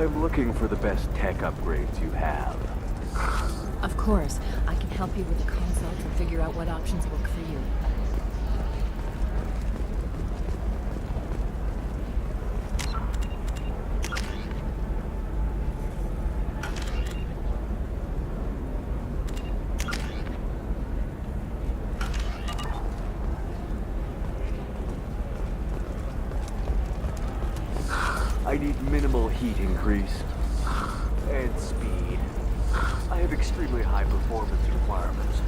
I'm looking for the best tech upgrades you have. Of course, I can help you with the consults and figure out what options work for you. I need minimal heat increase and speed. I have extremely high performance requirements.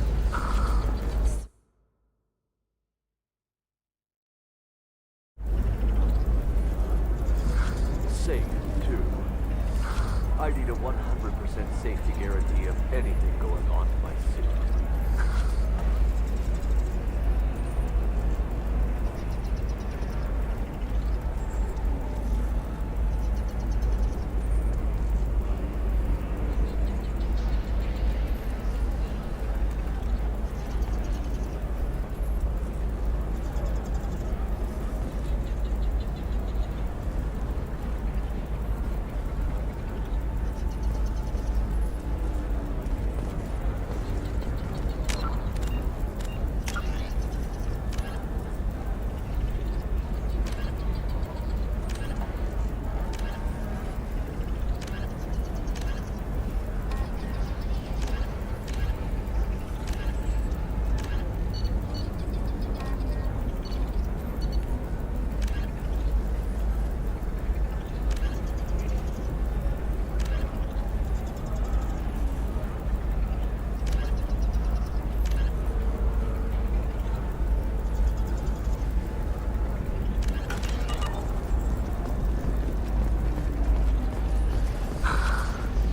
Safe, too. I need a 100% safety guarantee of anything going on in my suit.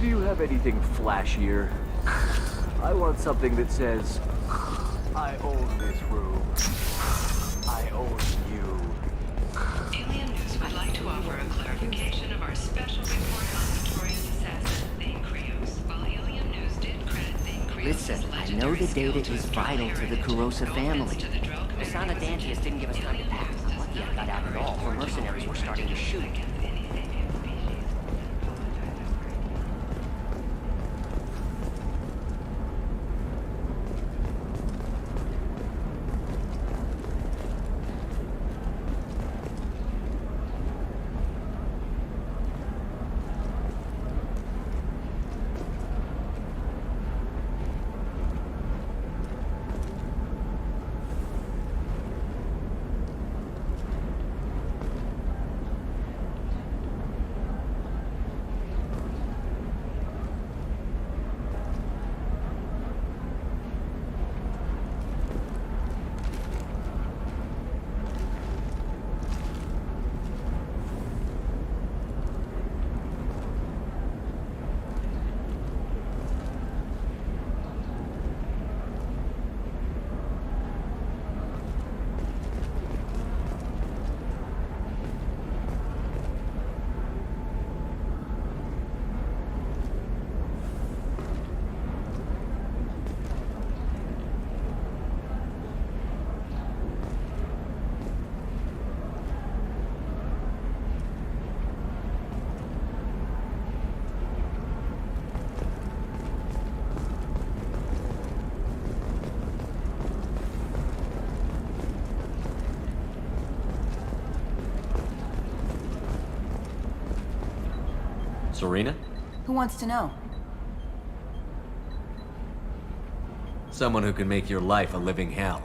Do you have anything flashier? I want something that says, I own this room. I own you. Alien News would like to offer a clarification of our special report on notorious assassin Thane Krios. While Alien News did credit Thane Krios' Listen, I know the data is vital to the Kurosa family. Masana Dantius didn't give us time to pack. I'm lucky I got out at all, for mercenaries were starting to shoot. Serena? Who wants to know? Someone who can make your life a living hell.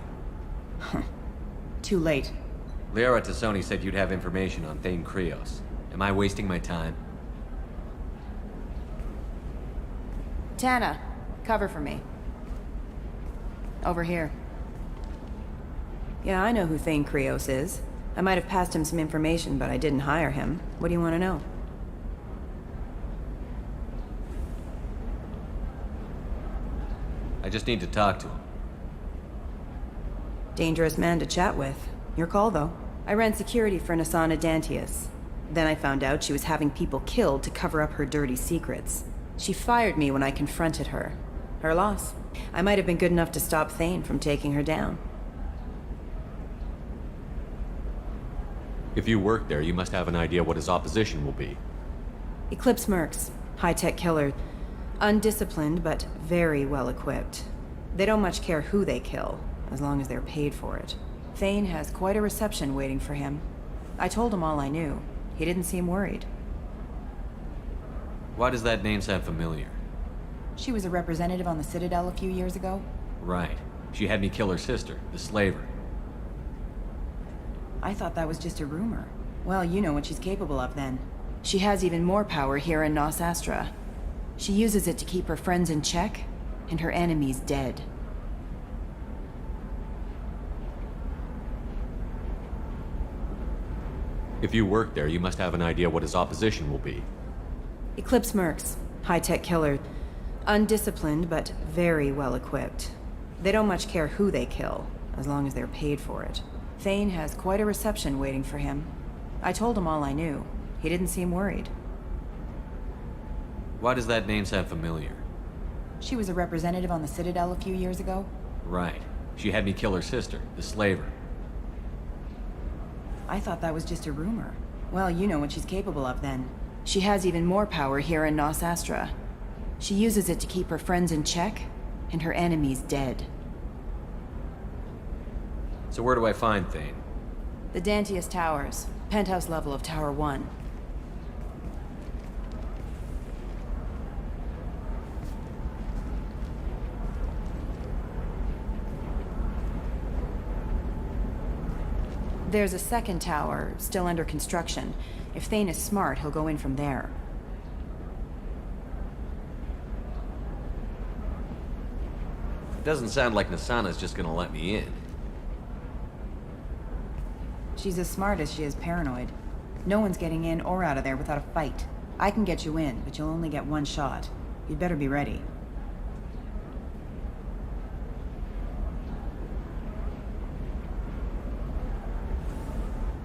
Too late. Liara Tassoni said you'd have information on Thane Krios. Am I wasting my time? Tana, cover for me. Over here. Yeah, I know who Thane Krios is. I might have passed him some information, but I didn't hire him. What do you want to know? I just need to talk to him. Dangerous man to chat with. Your call, though. I ran security for Nasana Dantius. Then I found out she was having people killed to cover up her dirty secrets. She fired me when I confronted her. Her loss. I might have been good enough to stop Thane from taking her down. If you work there, you must have an idea what his opposition will be. Eclipse mercs, high-tech killer. Undisciplined, but very well equipped. They don't much care who they kill, as long as they're paid for it. Thane has quite a reception waiting for him. I told him all I knew. He didn't seem worried. Why does that name sound familiar? She was a representative on the Citadel a few years ago. Right. She had me kill her sister, the slaver. I thought that was just a rumor. Well, you know what she's capable of then. She has even more power here in Nos Astra. She uses it to keep her friends in check, and her enemies dead. If you work there, you must have an idea what his opposition will be. Eclipse mercs, high-tech killer. Undisciplined, but very well equipped. They don't much care who they kill, as long as they're paid for it. Thane has quite a reception waiting for him. I told him all I knew. He didn't seem worried. Why does that name sound familiar? She was a representative on the Citadel a few years ago. Right. She had me kill her sister, the slaver. I thought that was just a rumor. Well, you know what she's capable of then. She has even more power here in Nos Astra. She uses it to keep her friends in check, and her enemies dead. So where do I find Thane? The Dantius Towers, penthouse level of Tower 1. There's a second tower, still under construction. If Thane is smart, he'll go in from there. Doesn't sound like Nasana's just gonna let me in. She's as smart as she is paranoid. No one's getting in or out of there without a fight. I can get you in, but you'll only get one shot. You'd better be ready.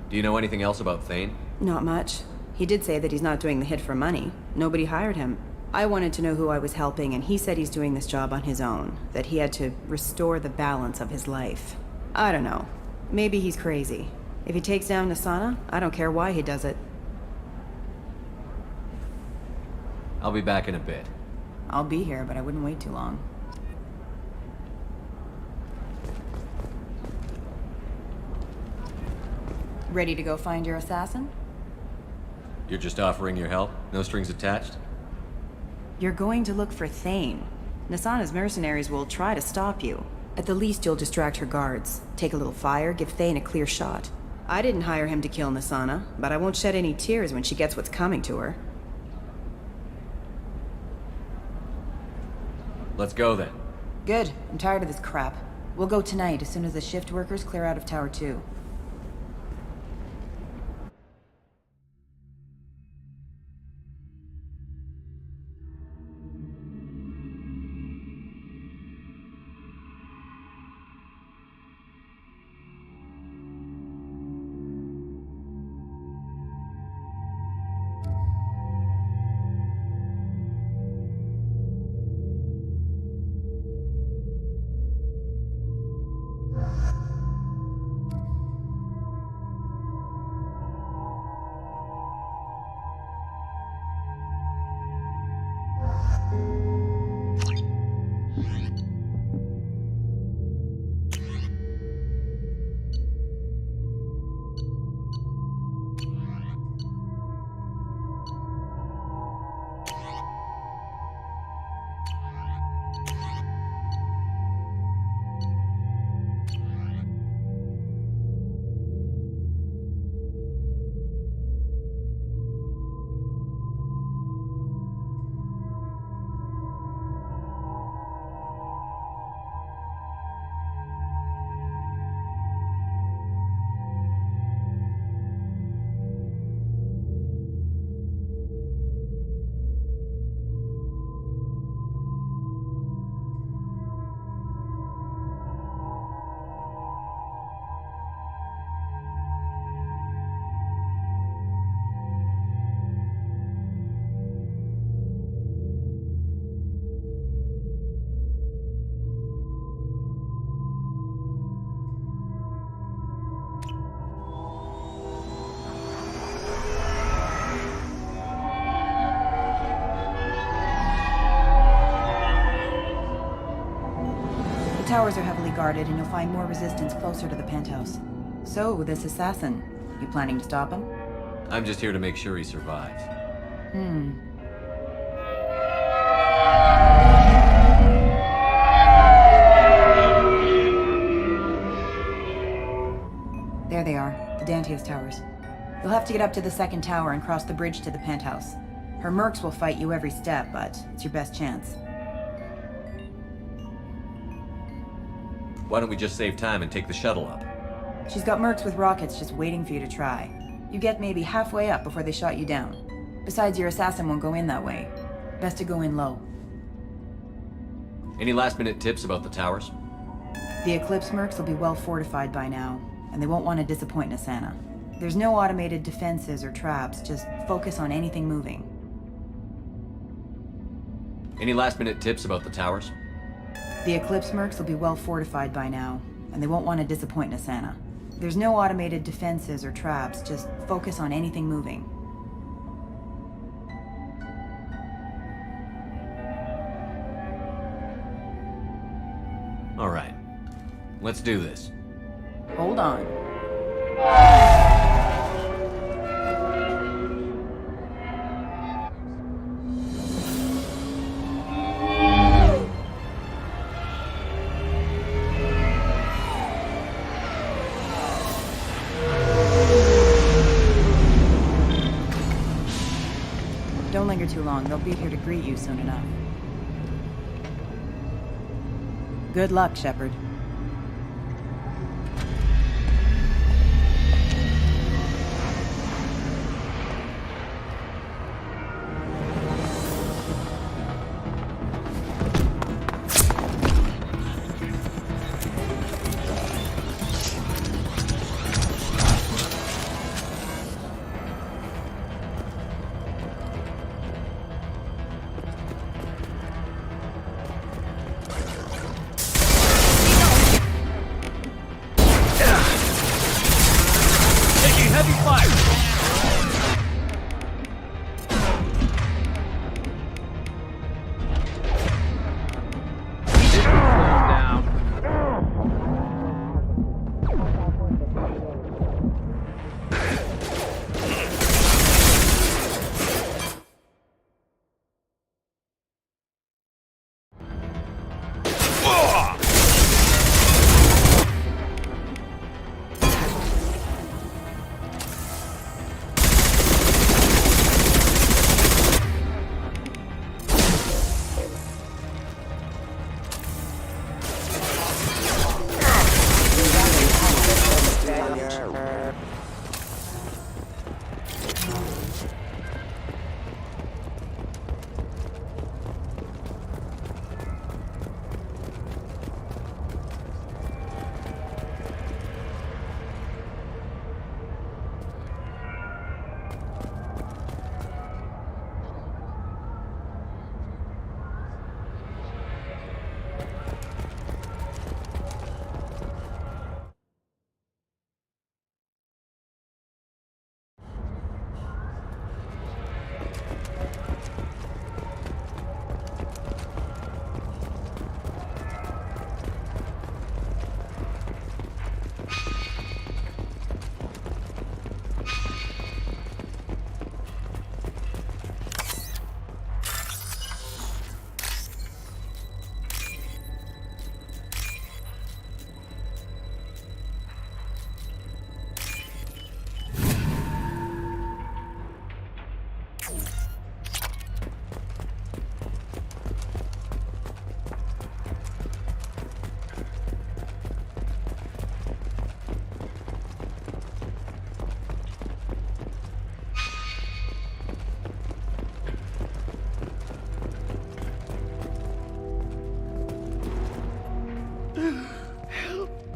Do you know anything else about Thane? Not much. He did say that he's not doing the hit for money. Nobody hired him. I wanted to know who I was helping, and he said he's doing this job on his own. That he had to restore the balance of his life. I don't know. Maybe he's crazy. If he takes down Nasana, I don't care why he does it. I'll be back in a bit. I'll be here, but I wouldn't wait too long. Ready to go find your assassin? You're just offering your help? No strings attached? You're going to look for Thane. Nasana's mercenaries will try to stop you. At the least, you'll distract her guards. Take a little fire, give Thane a clear shot. I didn't hire him to kill Nasana, but I won't shed any tears when she gets what's coming to her. Let's go then. Good. I'm tired of this crap. We'll go tonight as soon as the shift workers clear out of Tower 2. towers are heavily guarded, and you'll find more resistance closer to the penthouse. So, this assassin, you planning to stop him? I'm just here to make sure he survives. There they are, the Dantius towers. You'll have to get up to the second tower and cross the bridge to the penthouse. Her mercs will fight you every step, but it's your best chance. Why don't we just save time and take the shuttle up? She's got mercs with rockets just waiting for you to try. You get maybe halfway up before they shot you down. Besides, your assassin won't go in that way. Best to go in low. Any last-minute tips about the towers? The Eclipse mercs will be well fortified by now, and they won't want to disappoint Nasana. There's no automated defenses or traps, just focus on anything moving. Any last-minute tips about the towers? The Eclipse mercs will be well fortified by now, and they won't want to disappoint Nasana. There's no automated defenses or traps, just focus on anything moving. All right. Let's do this. Hold on. Don't linger too long. They'll be here to greet you soon enough. Good luck, Shepard.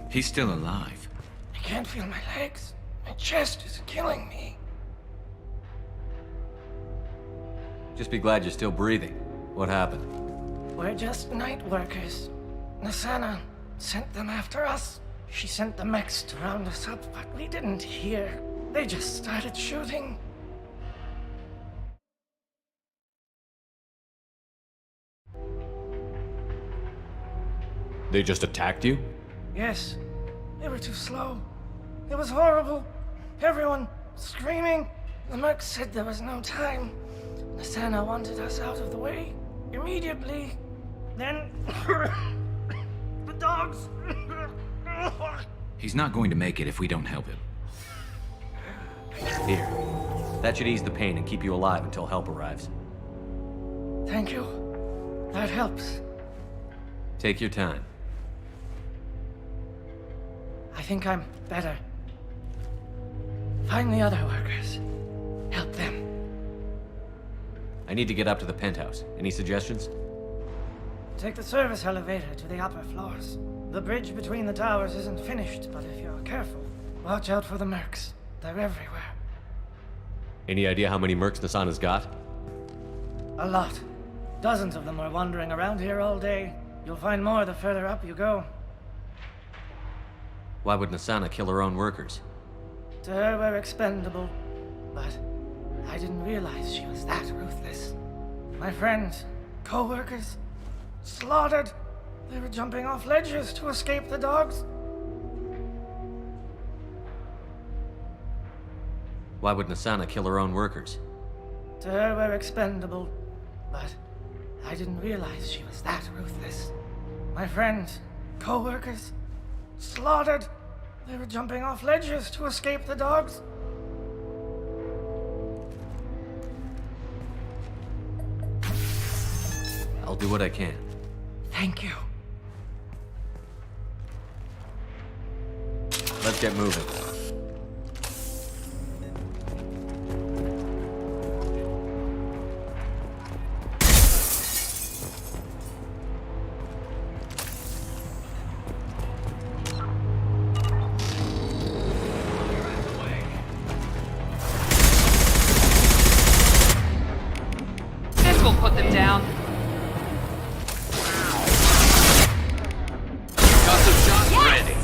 He's still alive. I can't feel my legs. My chest is killing me. Just be glad you're still breathing. What happened? We're just night workers. Nasana sent them after us. She sent the mechs to round us up, but we didn't hear. They just started shooting. They just attacked you? Yes. They were too slow. It was horrible. Everyone screaming. The merc said there was no time. Nasana wanted us out of the way. Immediately. Then... the dogs... He's not going to make it if we don't help him. Here. That should ease the pain and keep you alive until help arrives. Thank you. That helps. Take your time. I think I'm better. Find the other workers. Help them. I need to get up to the penthouse. Any suggestions? Take the service elevator to the upper floors. The bridge between the towers isn't finished, but if you're careful, watch out for the mercs. They're everywhere. Any idea how many mercs Nasana's got? A lot. Dozens of them are wandering around here all day. You'll find more the further up you go. Why would Nasana kill her own workers? To her, we're expendable. But I didn't realize she was that ruthless. My friends, co-workers, slaughtered. They were jumping off ledges to escape the dogs. Why would Nasana kill her own workers? To her, we're expendable. But I didn't realize she was that ruthless. My friends, co-workers, slaughtered. They were jumping off ledges to escape the dogs. I'll do what I can. Thank you. Let's get moving. This will put them down. Got some shots ready.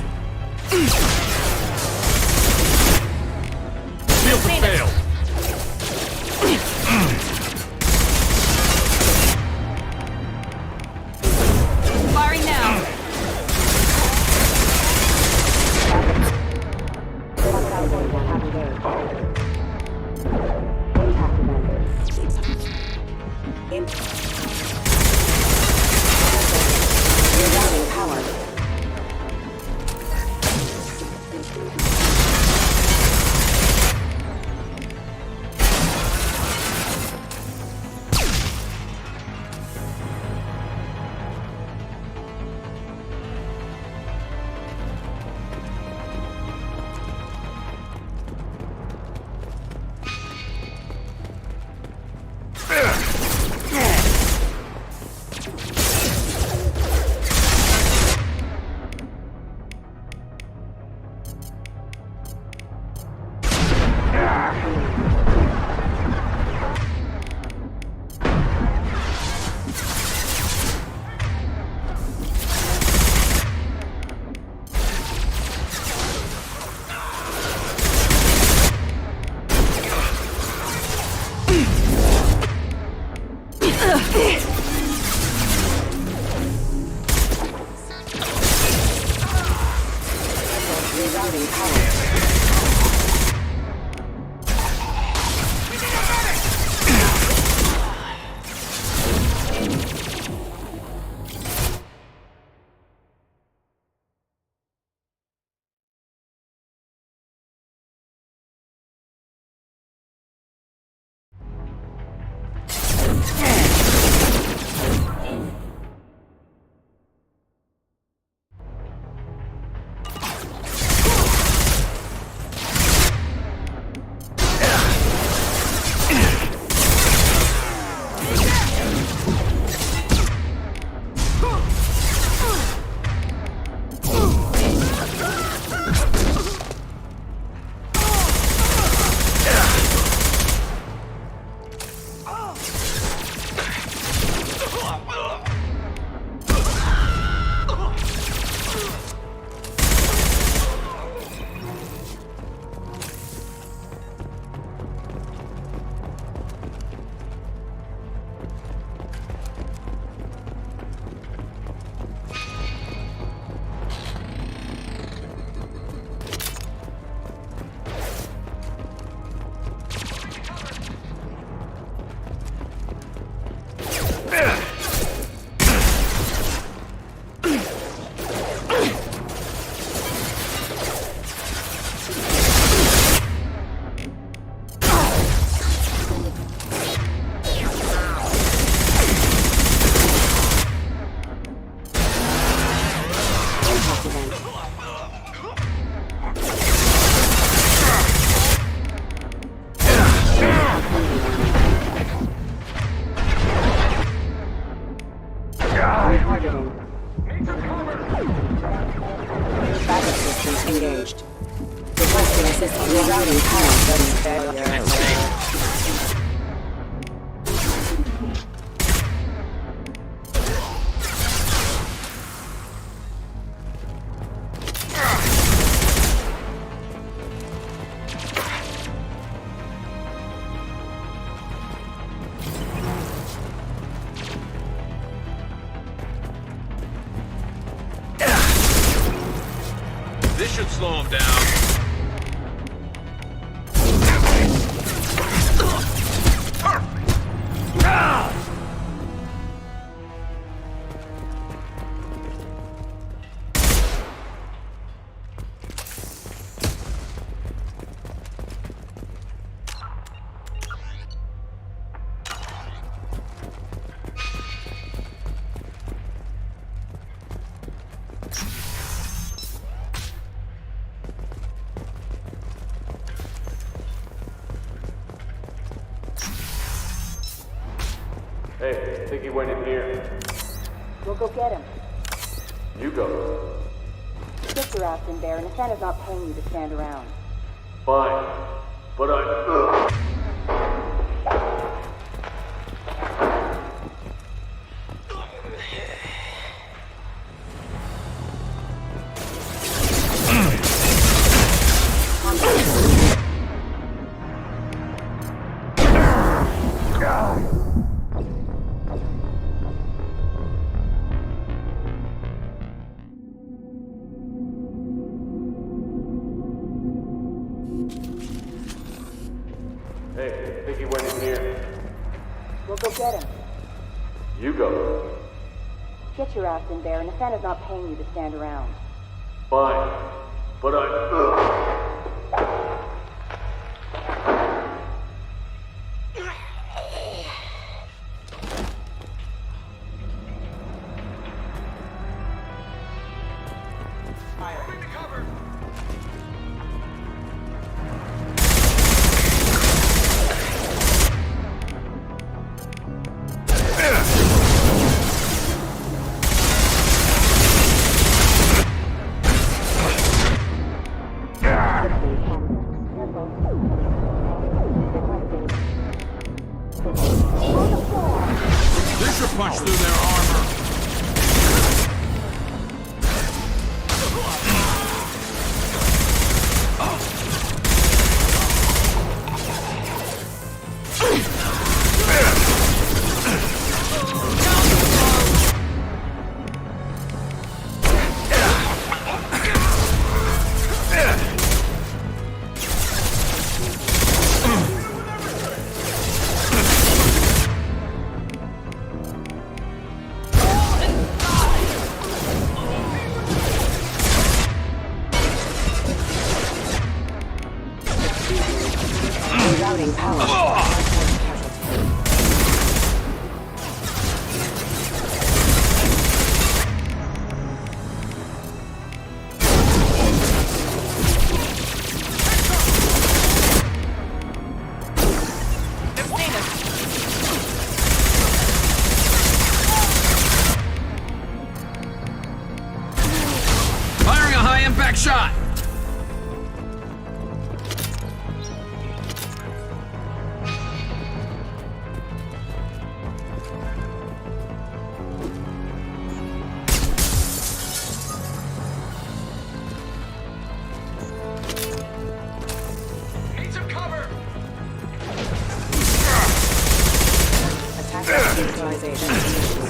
Backup systems engaged. Requesting assistance rerouting power failure. This should slow him down. Hey, I think he went in here. We'll go get him. You go. Get your ass in there, and Nathana's not paying you to stand around. Fine. But I... Hey, I think he went in here. We'll go get him. You go. Get your ass in there, and Nathana's not paying you to stand around. Fine. But I... This should punch through their armor. Rerouting power. Firing a high-impact shot! Need some cover! Attack neutralization initiated.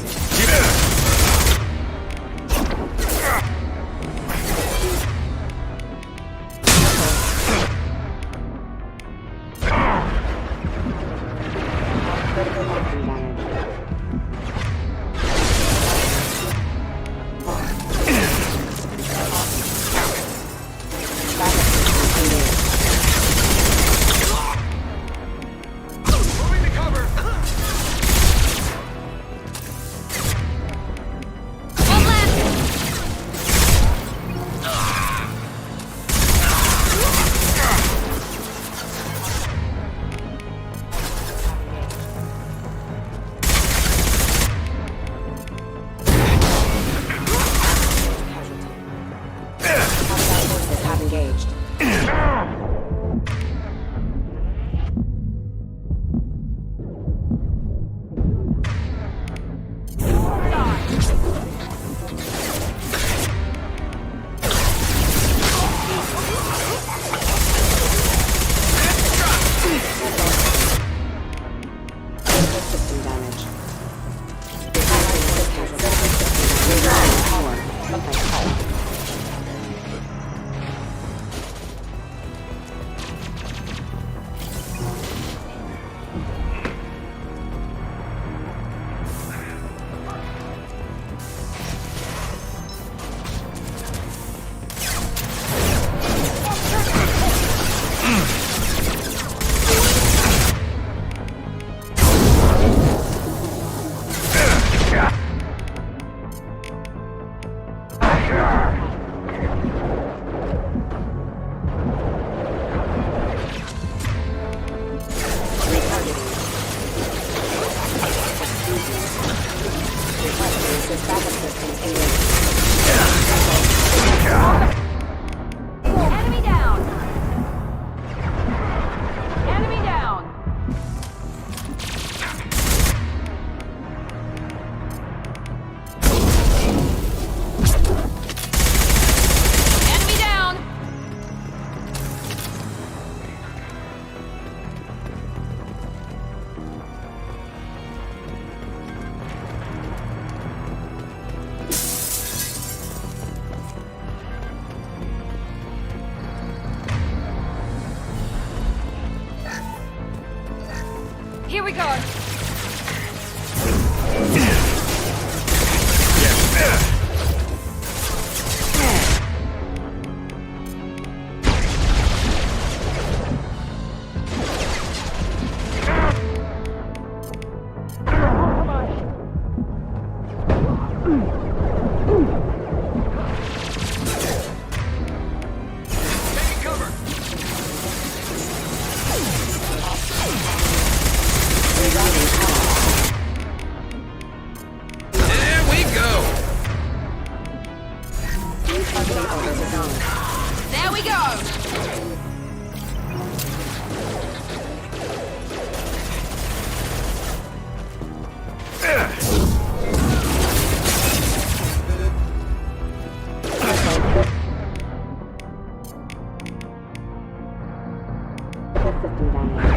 systems engaged. Enemy down! Enemy down! Enemy down! Here we go. Taking cover. There we go. Retargeting orders acknowledged. There we go. System damage.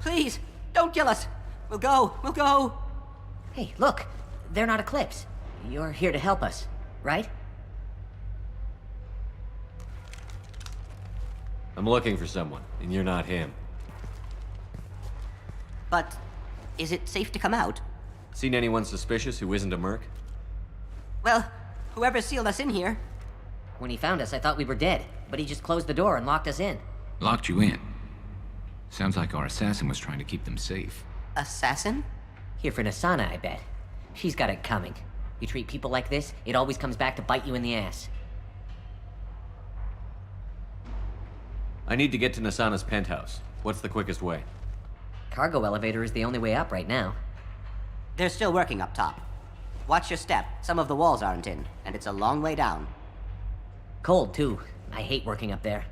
Please, don't kill us. We'll go. We'll go. Hey, look. They're not Eclipse. You're here to help us, right? I'm looking for someone, and you're not him. But is it safe to come out? Seen anyone suspicious who isn't a merc? Well, whoever sealed us in here. When he found us, I thought we were dead, but he just closed the door and locked us in. Locked you in. Sounds like our assassin was trying to keep them safe. Assassin? Here for Nasana, I bet. She's got it coming. You treat people like this, it always comes back to bite you in the ass. I need to get to Nasana's penthouse. What's the quickest way? Cargo elevator is the only way up right now. They're still working up top. Watch your step. Some of the walls aren't in, and it's a long way down. Cold, too. I hate working up there.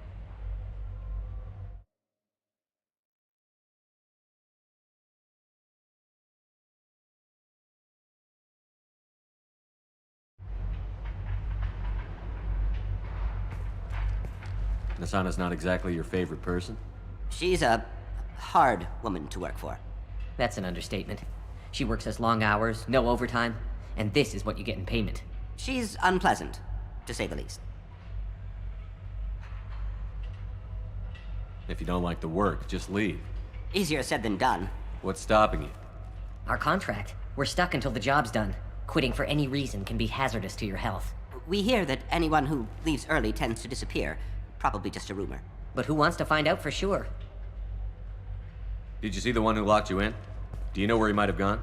Nasana's not exactly your favorite person? She's a hard woman to work for. That's an understatement. She works us long hours, no overtime, and this is what you get in payment. She's unpleasant, to say the least. If you don't like the work, just leave. Easier said than done. What's stopping you? Our contract. We're stuck until the job's done. Quitting for any reason can be hazardous to your health. We hear that anyone who leaves early tends to disappear. Probably just a rumor. But who wants to find out for sure? Did you see the one who locked you in? Do you know where he might have gone?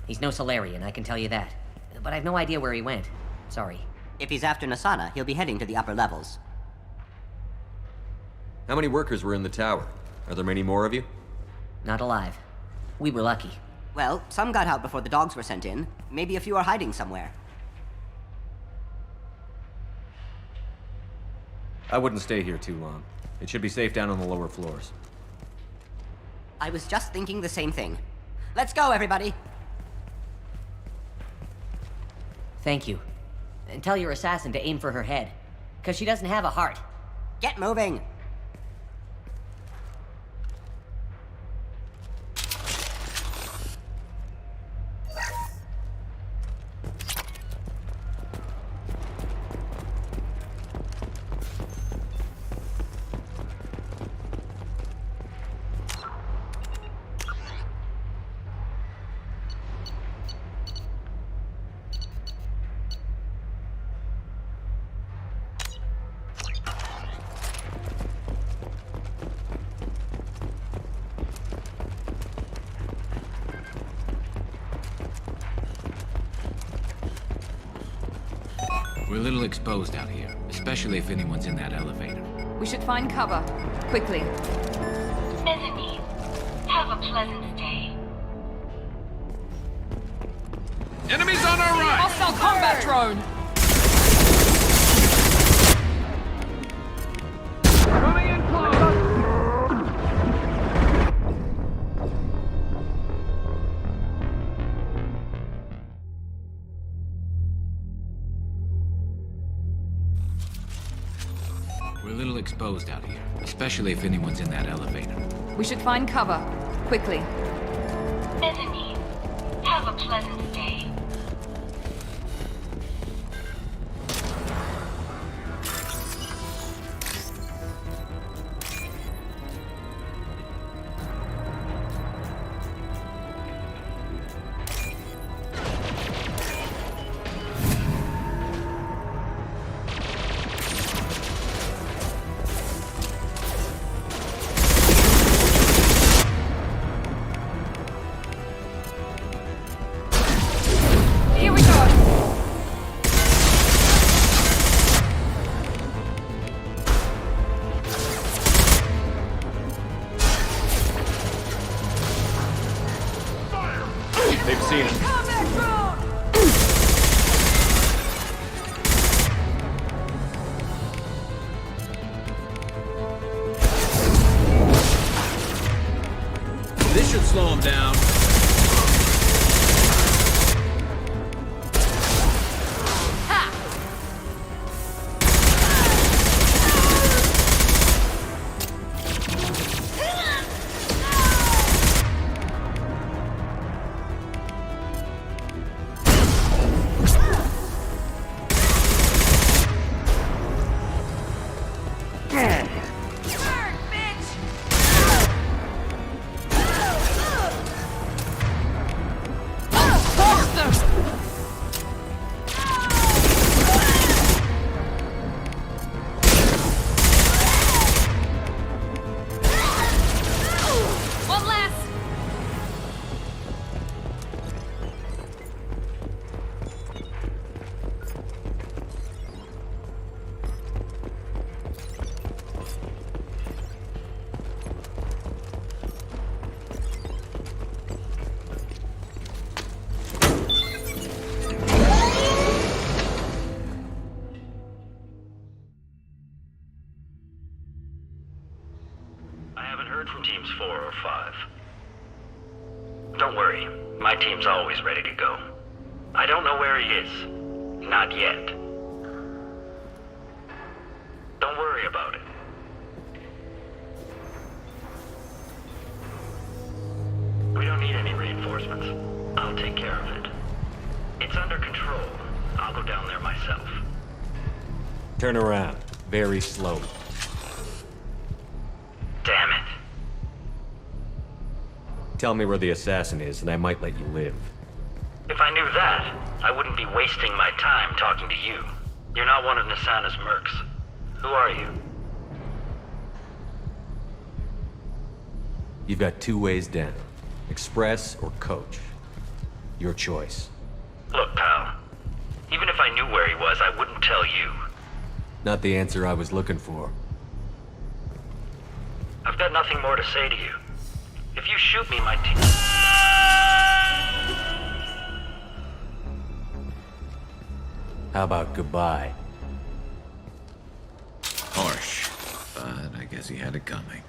He's no Solarian, I can tell you that. But I've no idea where he went. Sorry. If he's after Nasana, he'll be heading to the upper levels. How many workers were in the tower? Are there many more of you? Not alive. We were lucky. Well, some got out before the dogs were sent in. Maybe a few are hiding somewhere. I wouldn't stay here too long. It should be safe down on the lower floors. I was just thinking the same thing. Let's go, everybody. Thank you. And tell your assassin to aim for her head. Because she doesn't have a heart. Get moving. We're a little exposed out here, especially if anyone's in that elevator. We should find cover. Quickly. Mezzanine. Have a pleasant stay. Enemies on our right! Hostile combat drone! Coming in close! We're a little exposed out here, especially if anyone's in that elevator. We should find cover. Quickly. Mezzanine. Have a pleasant stay. Here we go! They've seen us. Combat drone! This should slow him down. One less! I haven't heard from teams 4 or 5. Don't worry, my team's always ready to go. I don't know where he is. Not yet. Don't worry about it. We don't need any reinforcements. I'll take care of it. It's under control. I'll go down there myself. Turn around. Very slowly. Damn it. Tell me where the assassin is, and I might let you live. If I knew that, I wouldn't be wasting my time talking to you. You're not one of Nasana's mercs. Who are you? You've got 2 ways down. Express or coach. Your choice. Look, pal. Even if I knew where he was, I wouldn't tell you. Not the answer I was looking for. I've got nothing more to say to you. If you shoot me, my team... How about goodbye? Harsh, but I guess he had it coming.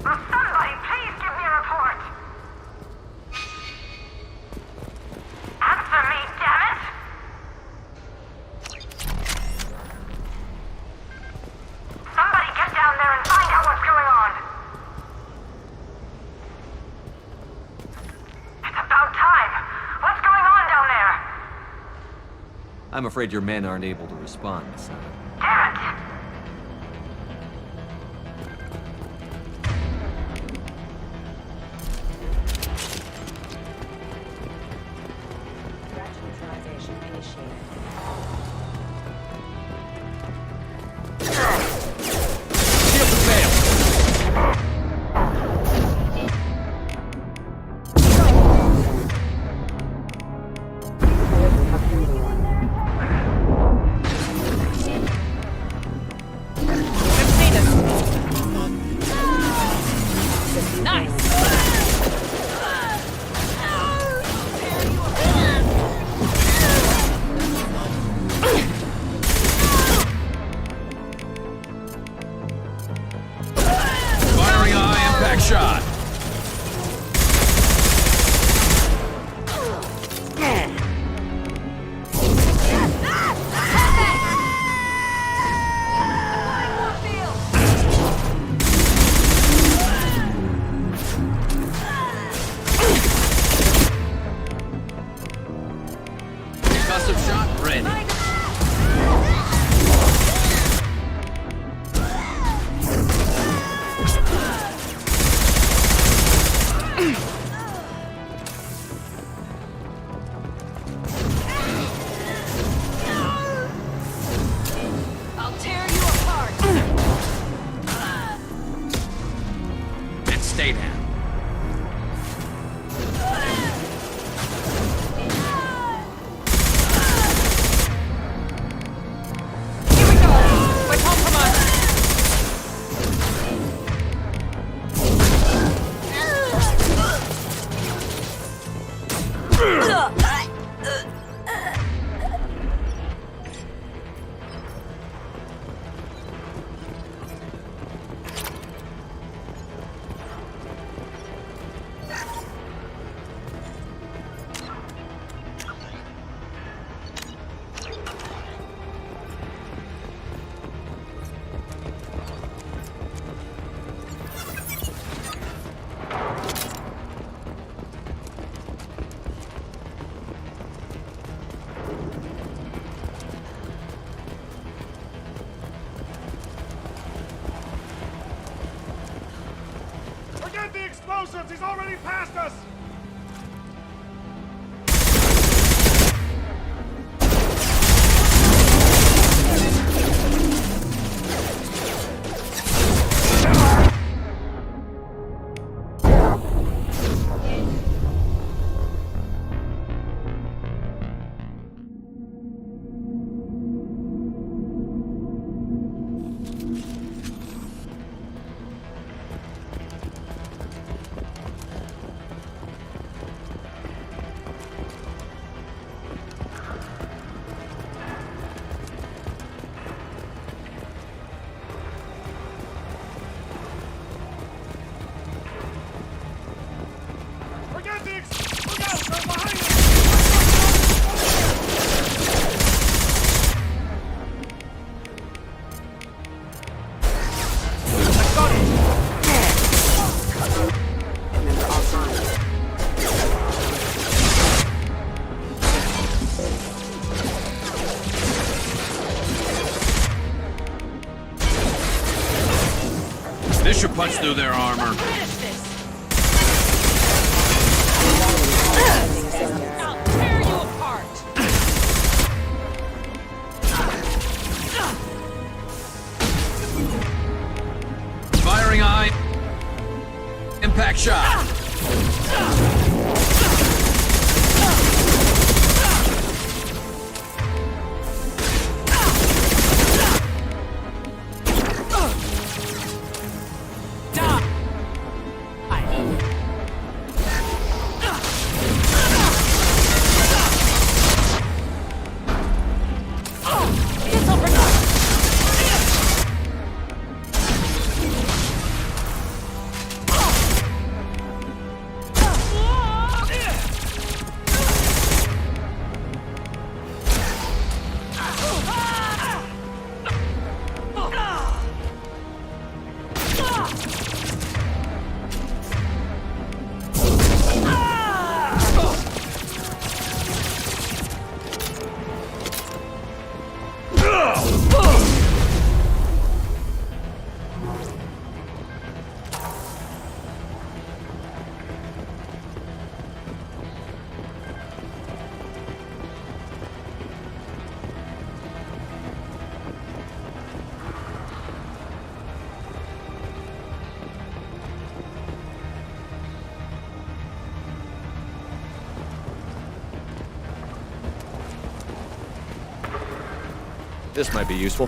Somebody, please give me a report! Answer me, damn it! Somebody get down there and find out what's going on! It's about time! What's going on down there? I'm afraid your men aren't able to respond, son. Damn it! Neutralization initiated. Shield to fail. Firing a high impact shot. Custom shot ready. I'll tear you apart! And stay down. Here we go! My compromise! Forget the explosives! He's already past us! Forget the look out! They're behind us! This should punch through their armor. Finish this! I'll tear you apart! Firing a high impact shot. This might be useful.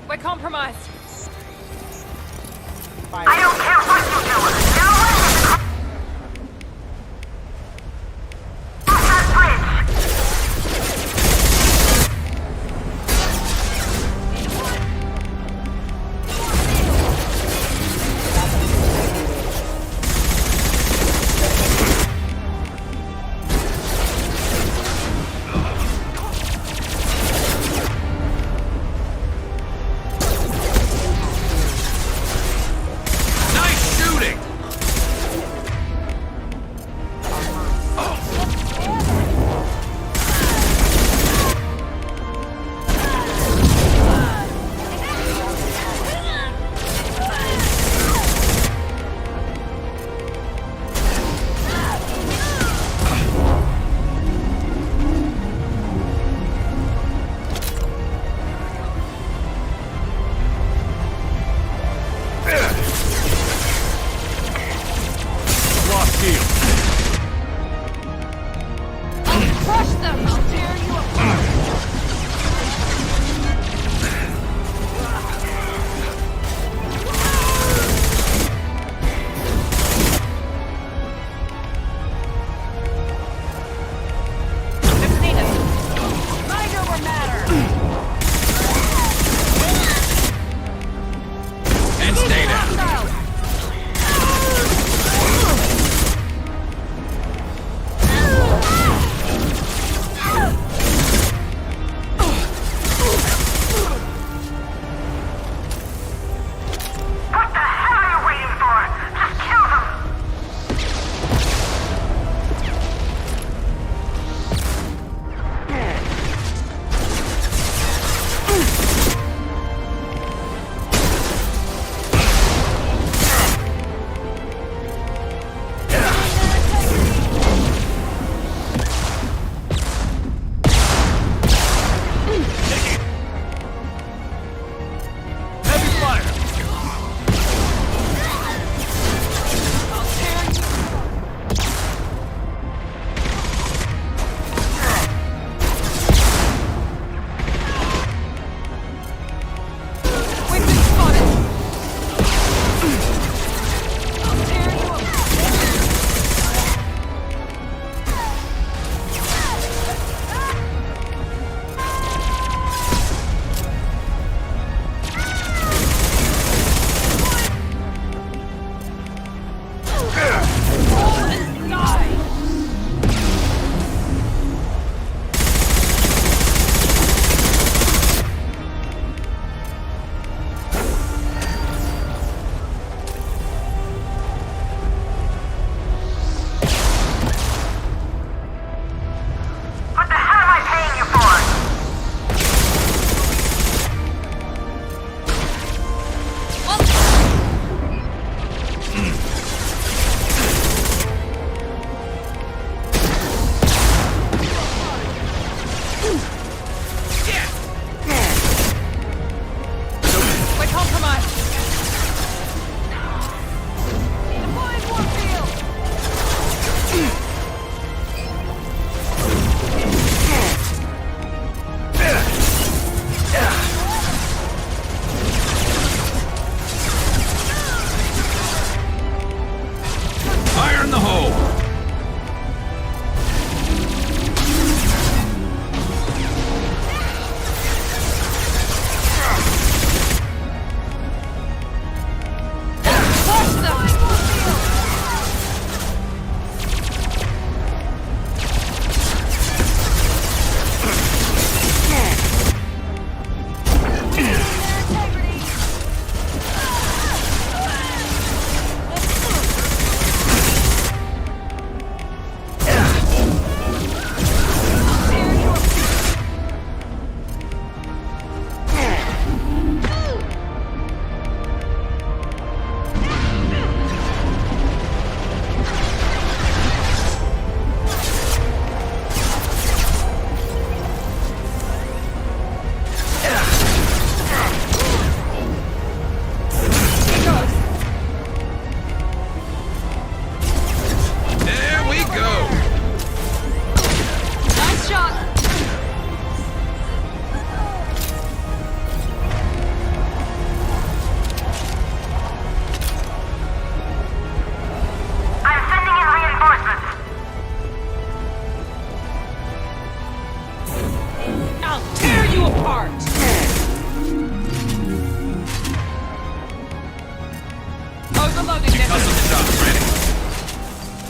We're compromised. I don't care what you do. Get away! Cross that bridge! Nice shooting!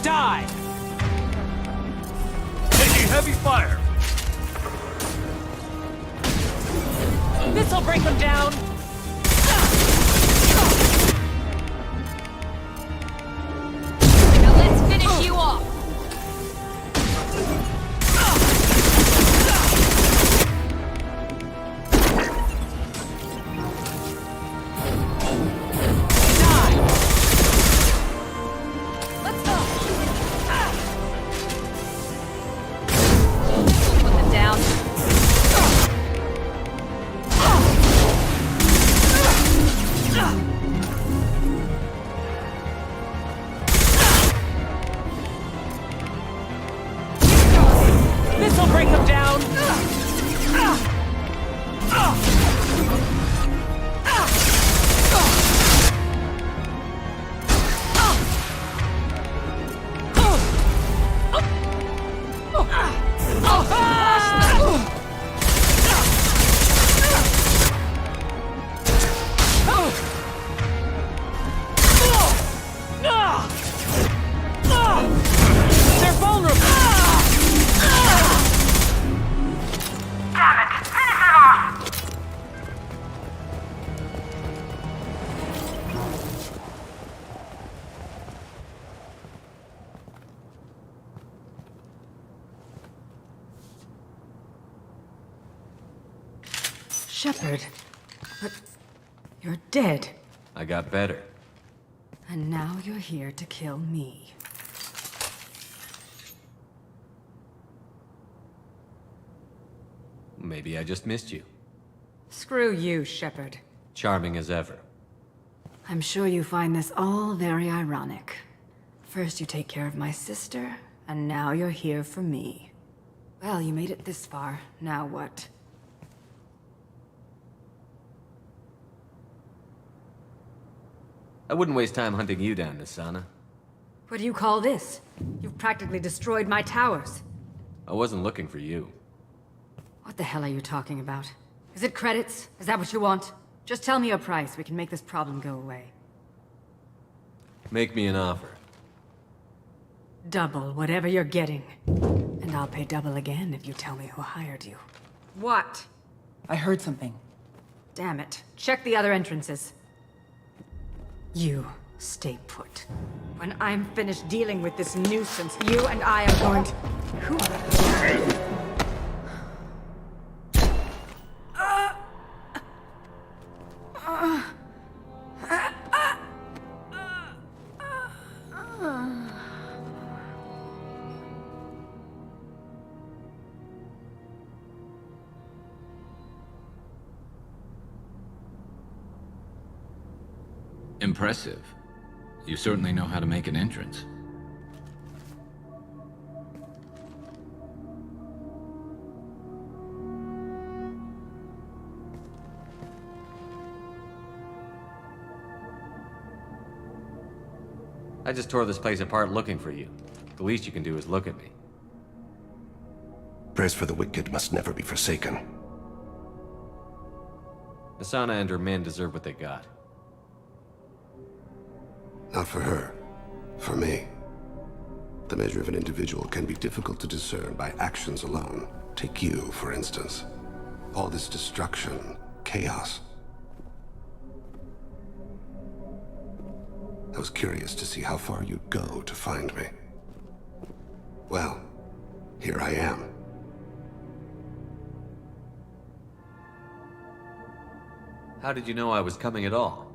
Die! Taking heavy fire! This'll break them down! Now let's finish you off! This'll break them down! They're vulnerable! Damn it! Finish them off! Shepard, but you're dead. I got better. And now you're here to kill me. Maybe I just missed you. Screw you, Shepard. Charming as ever. I'm sure you find this all very ironic. First you take care of my sister, and now you're here for me. Well, you made it this far. Now what? I wouldn't waste time hunting you down, Nasana. What do you call this? You've practically destroyed my towers. I wasn't looking for you. What the hell are you talking about? Is it credits? Is that what you want? Just tell me your price. We can make this problem go away. Make me an offer. Double whatever you're getting. And I'll pay double again if you tell me who hired you. What? I heard something. Damn it. Check the other entrances. You stay put. When I'm finished dealing with this nuisance, you and I are going to... Who? Impressive. You certainly know how to make an entrance. I just tore this place apart looking for you. The least you can do is look at me. Prayers for the wicked must never be forsaken. Asana and her men deserve what they got. Not for her. For me. The measure of an individual can be difficult to discern by actions alone. Take you, for instance. All this destruction, chaos. I was curious to see how far you'd go to find me. Well, here I am. How did you know I was coming at all?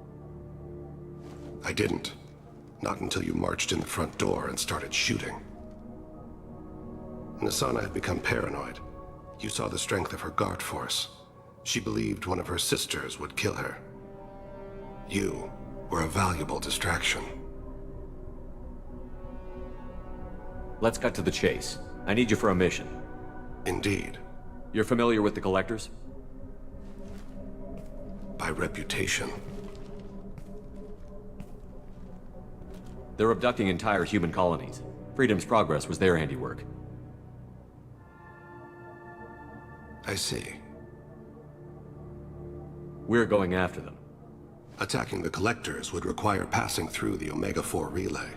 I didn't. Not until you marched in the front door and started shooting. Nasana had become paranoid. You saw the strength of her guard force. She believed one of her sisters would kill her. You were a valuable distraction. Let's cut to the chase. I need you for a mission. Indeed. You're familiar with the Collectors? By reputation. They're abducting entire human colonies. Freedom's Progress was their handiwork. I see. We're going after them. Attacking the Collectors would require passing through the Omega-4 relay.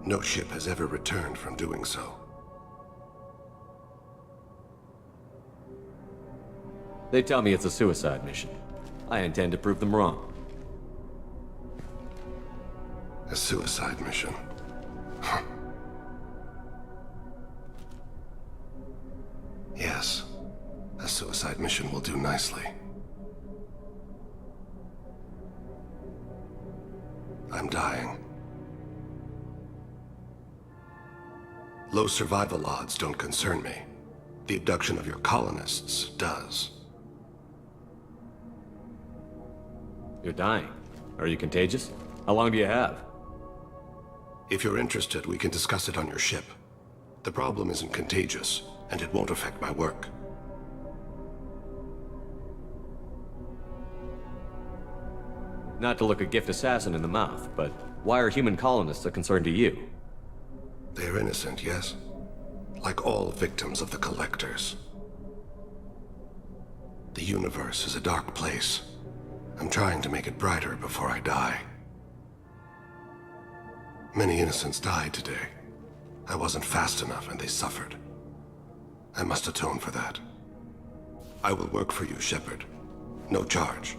No ship has ever returned from doing so. They tell me it's a suicide mission. I intend to prove them wrong. A suicide mission? Yes, a suicide mission will do nicely. I'm dying. Low survival odds don't concern me. The abduction of your colonists does. You're dying. Are you contagious? How long do you have? If you're interested, we can discuss it on your ship. The problem isn't contagious, and it won't affect my work. Not to look a gift assassin in the mouth, but why are human colonists a concern to you? They're innocent, yes? Like all victims of the Collectors. The universe is a dark place. I'm trying to make it brighter before I die. Many innocents died today. I wasn't fast enough and they suffered. I must atone for that. I will work for you, Shepard. No charge.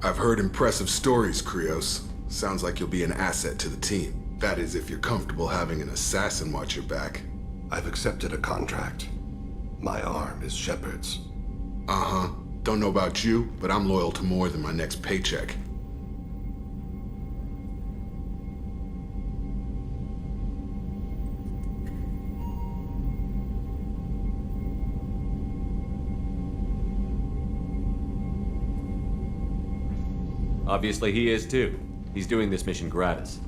I've heard impressive stories, Krios. Sounds like you'll be an asset to the team. That is, if you're comfortable having an assassin watch your back. I've accepted a contract. My arm is Shepard's. Uh-huh. Don't know about you, but I'm loyal to more than my next paycheck. Obviously he is too. He's doing this mission gratis.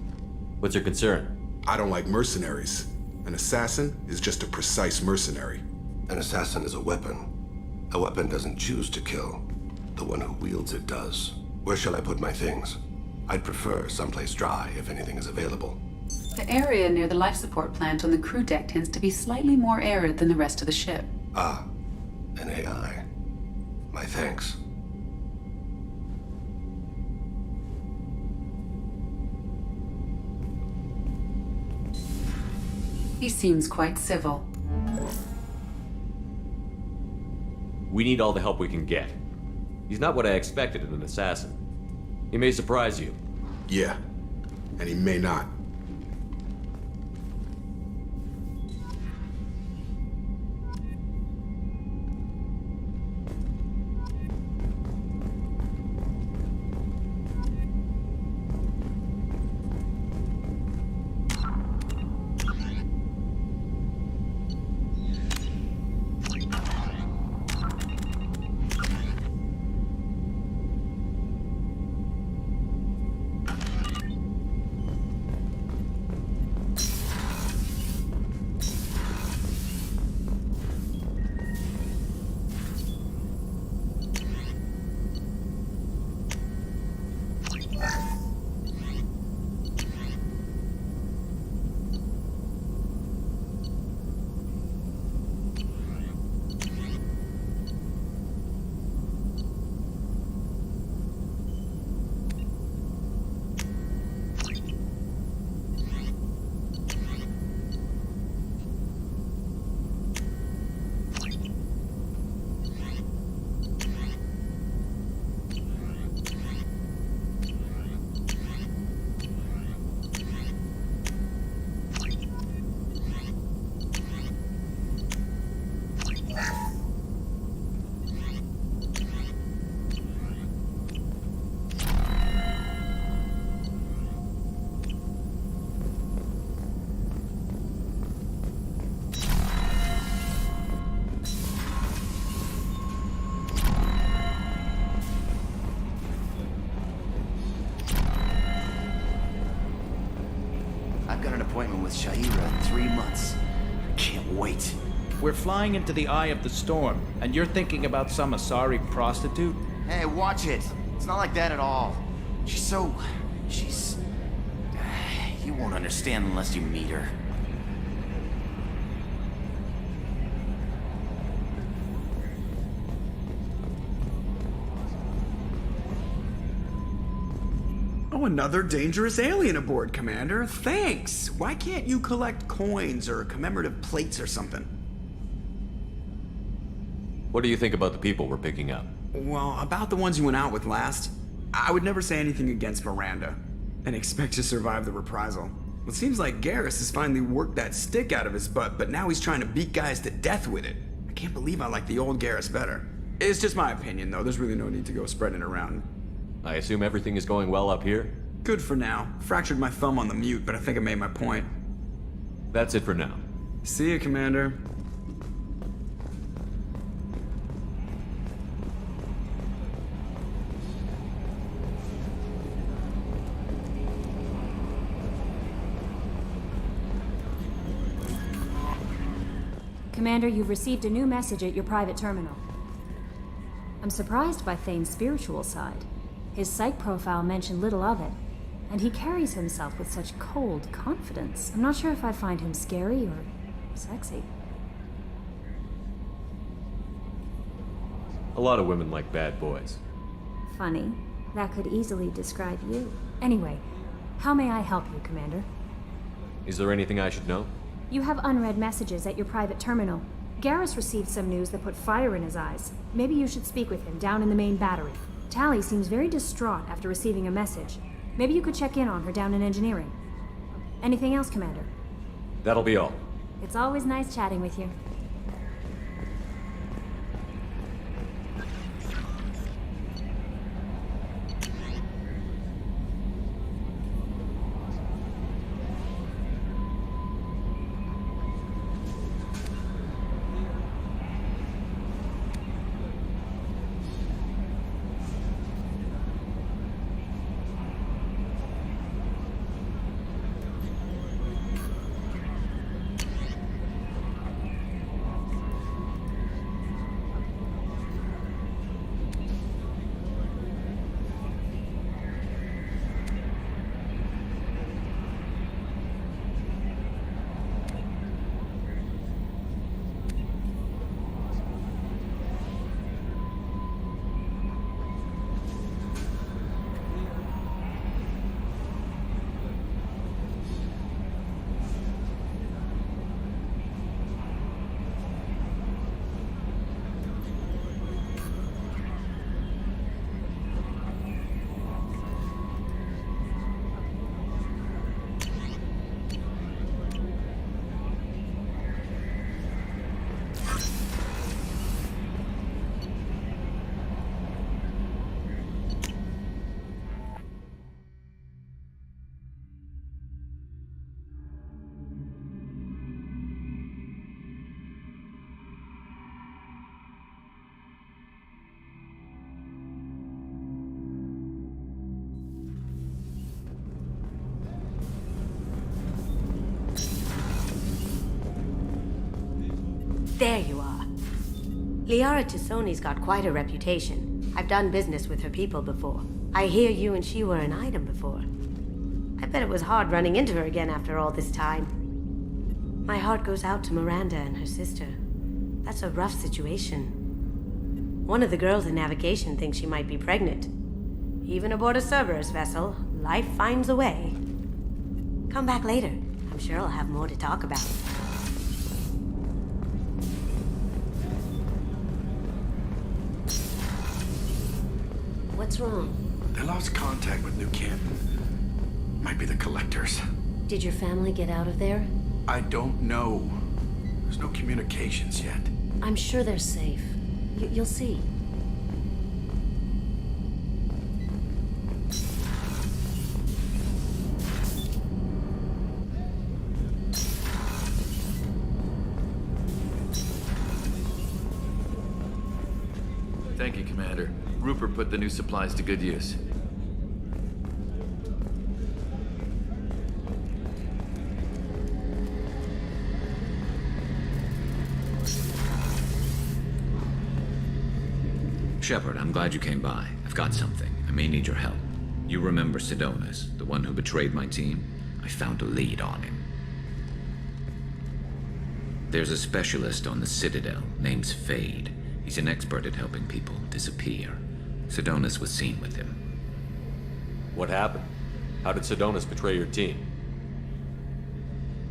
What's your concern? I don't like mercenaries. An assassin is just a precise mercenary. An assassin is a weapon. A weapon doesn't choose to kill. The one who wields it does. Where shall I put my things? I'd prefer someplace dry if anything is available. The area near the life support plant on the crew deck tends to be slightly more arid than the rest of the ship. Ah, an AI. My thanks. He seems quite civil. We need all the help we can get. He's not what I expected in an assassin. He may surprise you. Yeah, and he may not. appointment with Shaira in 3 months. Can't wait. We're flying into the eye of the storm, and you're thinking about some Asari prostitute? Hey, watch it. It's not like that at all. She's... You won't understand unless you meet her. Oh, another dangerous alien aboard, Commander. Thanks. Why can't you collect coins or commemorative plates or something? What do you think about the people we're picking up? Well, about the ones you went out with last, I would never say anything against Miranda and expect to survive the reprisal. It seems like Garrus has finally worked that stick out of his butt, but now he's trying to beat guys to death with it. I can't believe I like the old Garrus better. It's just my opinion, though. There's really no need to go spreading it around. I assume everything is going well up here? Good for now. Fractured my thumb on the mute, but I think I made my point. That's it for now. See ya, Commander. Commander, you've received a new message at your private terminal. I'm surprised by Thane's spiritual side. His psych profile mentioned little of it, and he carries himself with such cold confidence. I'm not sure if I find him scary or sexy. A lot of women like bad boys. Funny. That could easily describe you. Anyway, how may I help you, Commander? Is there anything I should know? You have unread messages at your private terminal. Garrus received some news that put fire in his eyes. Maybe you should speak with him down in the main battery. Tally seems very distraught after receiving a message. Maybe you could check in on her down in engineering. Anything else, Commander? That'll be all. It's always nice chatting with you. There you are. Liara Tassoni's got quite a reputation. I've done business with her people before. I hear you and she were an item before. I bet it was hard running into her again after all this time. My heart goes out to Miranda and her sister. That's a rough situation. One of the girls in navigation thinks she might be pregnant. Even aboard a Cerberus vessel, life finds a way. Come back later. I'm sure I'll have more to talk about. What's wrong? They lost contact with New Camp. Might be the Collectors. Did your family get out of there? I don't know. There's no communications yet. I'm sure they're safe. You'll see. Thank you, Commander. Rupert put the new supplies to good use. Shepard, I'm glad you came by. I've got something. I may need your help. You remember Sidonis, the one who betrayed my team? I found a lead on him. There's a specialist on the Citadel, name's Fade. He's an expert at helping people disappear. Sidonis was seen with him. What happened? How did Sidonis betray your team?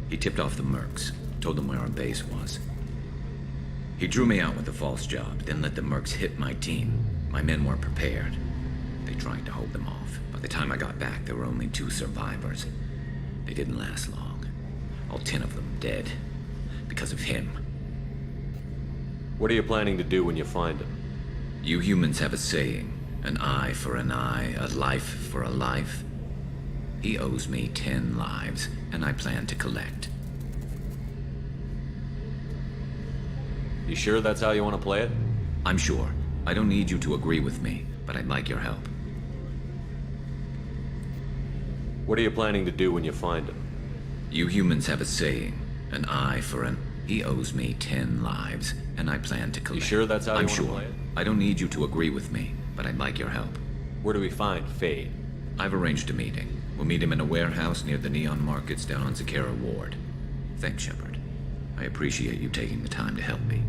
He tipped off the mercs, told them where our base was. He drew me out with a false job, then let the mercs hit my team. My men weren't prepared. They tried to hold them off. By the time I got back, there were only 2 survivors. They didn't last long. All 10 of them dead. Because of him. What are you planning to do when you find him? You humans have a saying, an eye for an eye, a life for a life. He owes me 10 lives, and I plan to collect. You sure that's how you want to play it? I'm sure. I don't need you to agree with me, but I'd like your help. What are you planning to do when you find him? You humans have a saying, an eye for an... He owes me 10 lives, and I plan to collect. You sure that's how you I'm want sure. to play it? I don't need you to agree with me, but I'd like your help. Where do we find Fade? I've arranged a meeting. We'll meet him in a warehouse near the Neon Markets down on Zakera Ward. Thanks, Shepard. I appreciate you taking the time to help me.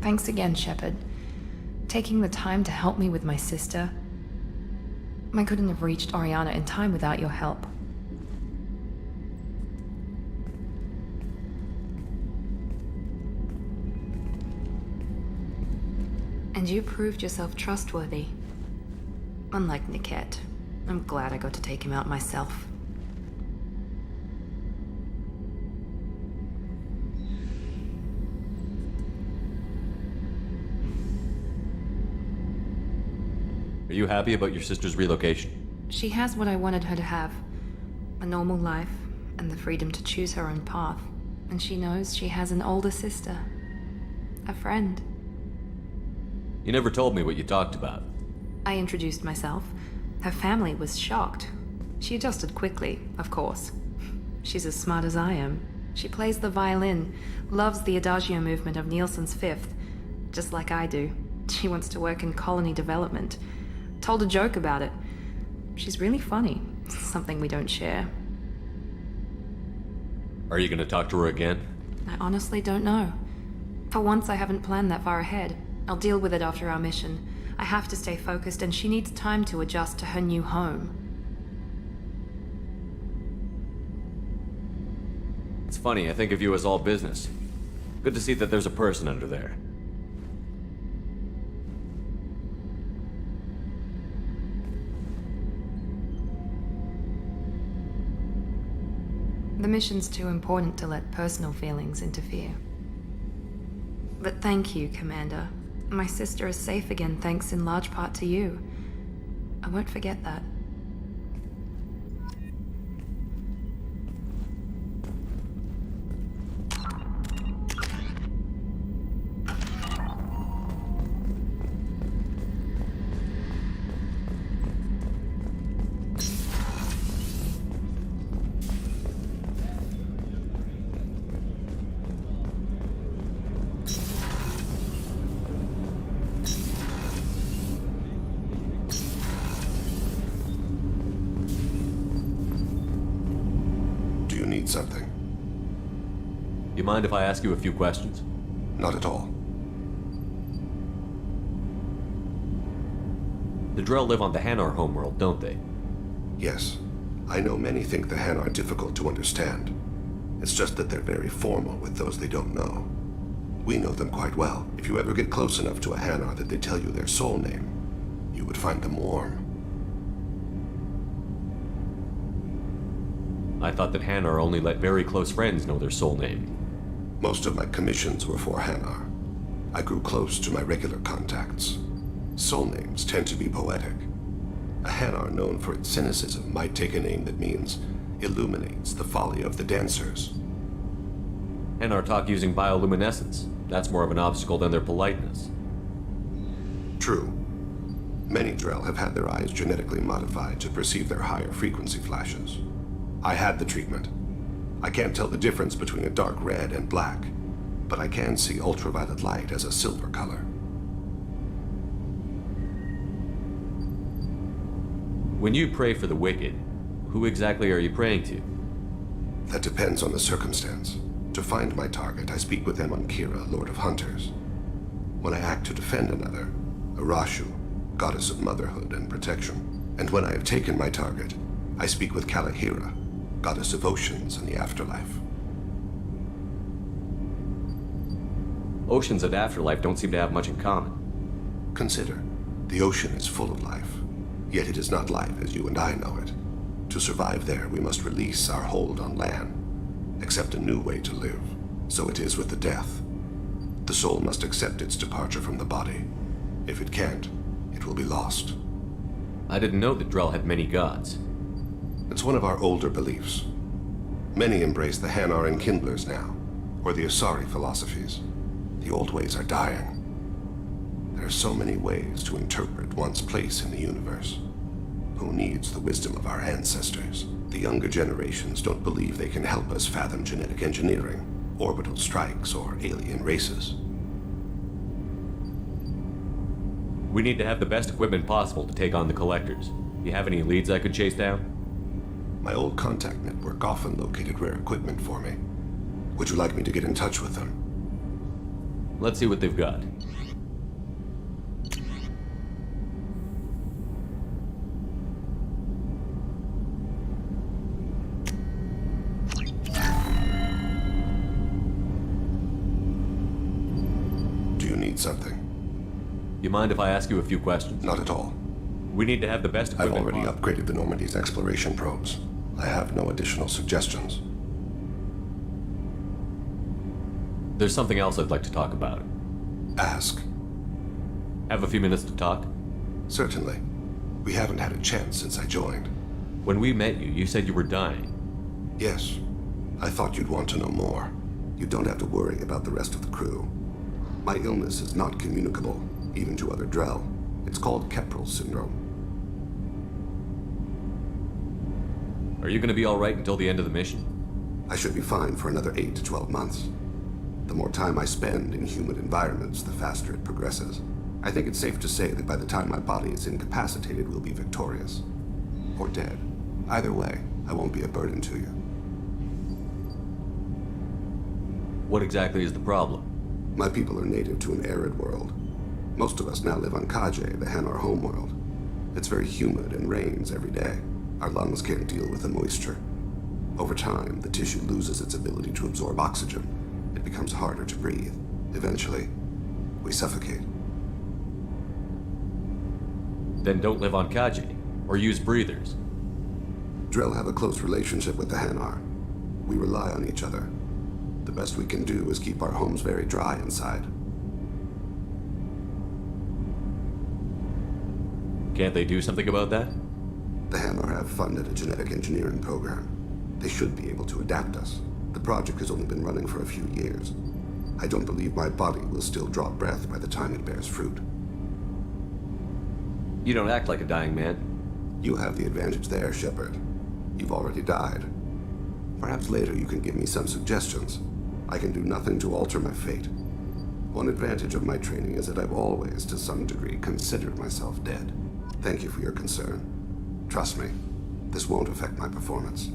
Thanks again, Shepard. Taking the time to help me with my sister. I couldn't have reached Oriana in time without your help. And you proved yourself trustworthy. Unlike Niket, I'm glad I got to take him out myself. Are you happy about your sister's relocation? She has what I wanted her to have. A normal life, and the freedom to choose her own path. And she knows she has an older sister. A friend. You never told me what you talked about. I introduced myself. Her family was shocked. She adjusted quickly, of course. She's as smart as I am. She plays the violin, loves the Adagio movement of Nielsen's Fifth, just like I do. She wants to work in colony development. Told a joke about it. She's really funny. Something we don't share. Are you gonna talk to her again? I honestly don't know. For once, I haven't planned that far ahead. I'll deal with it after our mission. I have to stay focused, and she needs time to adjust to her new home. It's funny, I think of you as all business. Good to see that there's a person under there. The mission's too important to let personal feelings interfere. But thank you, Commander. My sister is safe again thanks in large part to you. I won't forget that. you need something? You mind if I ask you a few questions? Not at all. The Drell live on the Hanar homeworld, don't they? Yes. I know many think the Han are difficult to understand. It's just that they're very formal with those they don't know. We know them quite well. If you ever get close enough to a Hanar that they tell you their soul name, you would find them warm. I thought that Hanar only let very close friends know their soul name. Most of my commissions were for Hanar. I grew close to my regular contacts. Soul names tend to be poetic. A Hanar known for its cynicism might take a name that means illuminates the folly of the dancers. Hanar talk using bioluminescence. That's more of an obstacle than their politeness. True. Many Drell have had their eyes genetically modified to perceive their higher frequency flashes. I had the treatment. I can't tell the difference between a dark red and black, but I can see ultraviolet light as a silver color. When you pray for the wicked, who exactly are you praying to? That depends on the circumstance. To find my target, I speak with them on Kira, Lord of Hunters. When I act to defend another, Arashu, goddess of motherhood and protection. And when I have taken my target, I speak with Kalahira, goddess of oceans and the afterlife. Oceans and afterlife don't seem to have much in common. Consider, the ocean is full of life, yet it is not life as you and I know it. To survive there, we must release our hold on land, accept a new way to live. So it is with the death. The soul must accept its departure from the body. If it can't, it will be lost. I didn't know that Drell had many gods. It's one of our older beliefs. Many embrace the Hanar and Kindlers now, or the Asari philosophies. The old ways are dying. There are so many ways to interpret one's place in the universe. Who needs the wisdom of our ancestors? The younger generations don't believe they can help us fathom genetic engineering, orbital strikes, or alien races. We need to have the best equipment possible to take on the Collectors. You have any leads I could chase down? My old contact network often located rare equipment for me. Would you like me to get in touch with them? Let's see what they've got. Do you need something? You mind if I ask you a few questions? Not at all. We need to have the best equipment. I've already upgraded the Normandy's exploration probes. I have no additional suggestions. There's something else I'd like to talk about. Ask. Have a few minutes to talk? Certainly. We haven't had a chance since I joined. When we met you, you said you were dying. Yes. I thought you'd want to know more. You don't have to worry about the rest of the crew. My illness is not communicable, even to other Drell. It's called Keprel syndrome. Are you going to be all right until the end of the mission? I should be fine for another 8 to 12 months. The more time I spend in humid environments, the faster it progresses. I think it's safe to say that by the time my body is incapacitated, we'll be victorious. Or dead. Either way, I won't be a burden to you. What exactly is the problem? My people are native to an arid world. Most of us now live on Kaje, the Hanar homeworld. It's very humid and rains every day. Our lungs can't deal with the moisture. Over time, the tissue loses its ability to absorb oxygen. It becomes harder to breathe. Eventually, we suffocate. Then don't live on Kaje, or use breathers. Drell have a close relationship with the Hanar. We rely on each other. The best we can do is keep our homes very dry inside. Can't they do something about that? The Hanar have funded a genetic engineering program. They should be able to adapt us. The project has only been running for a few years. I don't believe my body will still draw breath by the time it bears fruit. You don't act like a dying man. You have the advantage there, Shepard. You've already died. Perhaps later you can give me some suggestions. I can do nothing to alter my fate. One advantage of my training is that I've always, to some degree, considered myself dead. Thank you for your concern. Trust me, this won't affect my performance.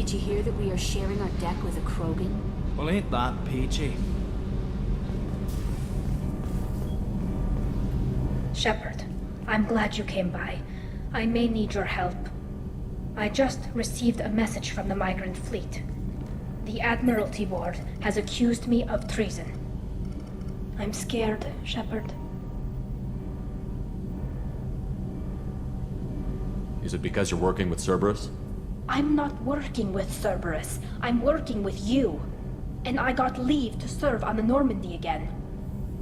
Did you hear that we are sharing our deck with a Krogan? Well, ain't that peachy? Shepard, I'm glad you came by. I may need your help. I just received a message from the migrant fleet. The Admiralty Board has accused me of treason. I'm scared, Shepard. Is it because you're working with Cerberus? I'm not working with Cerberus. I'm working with you. And I got leave to serve on the Normandy again.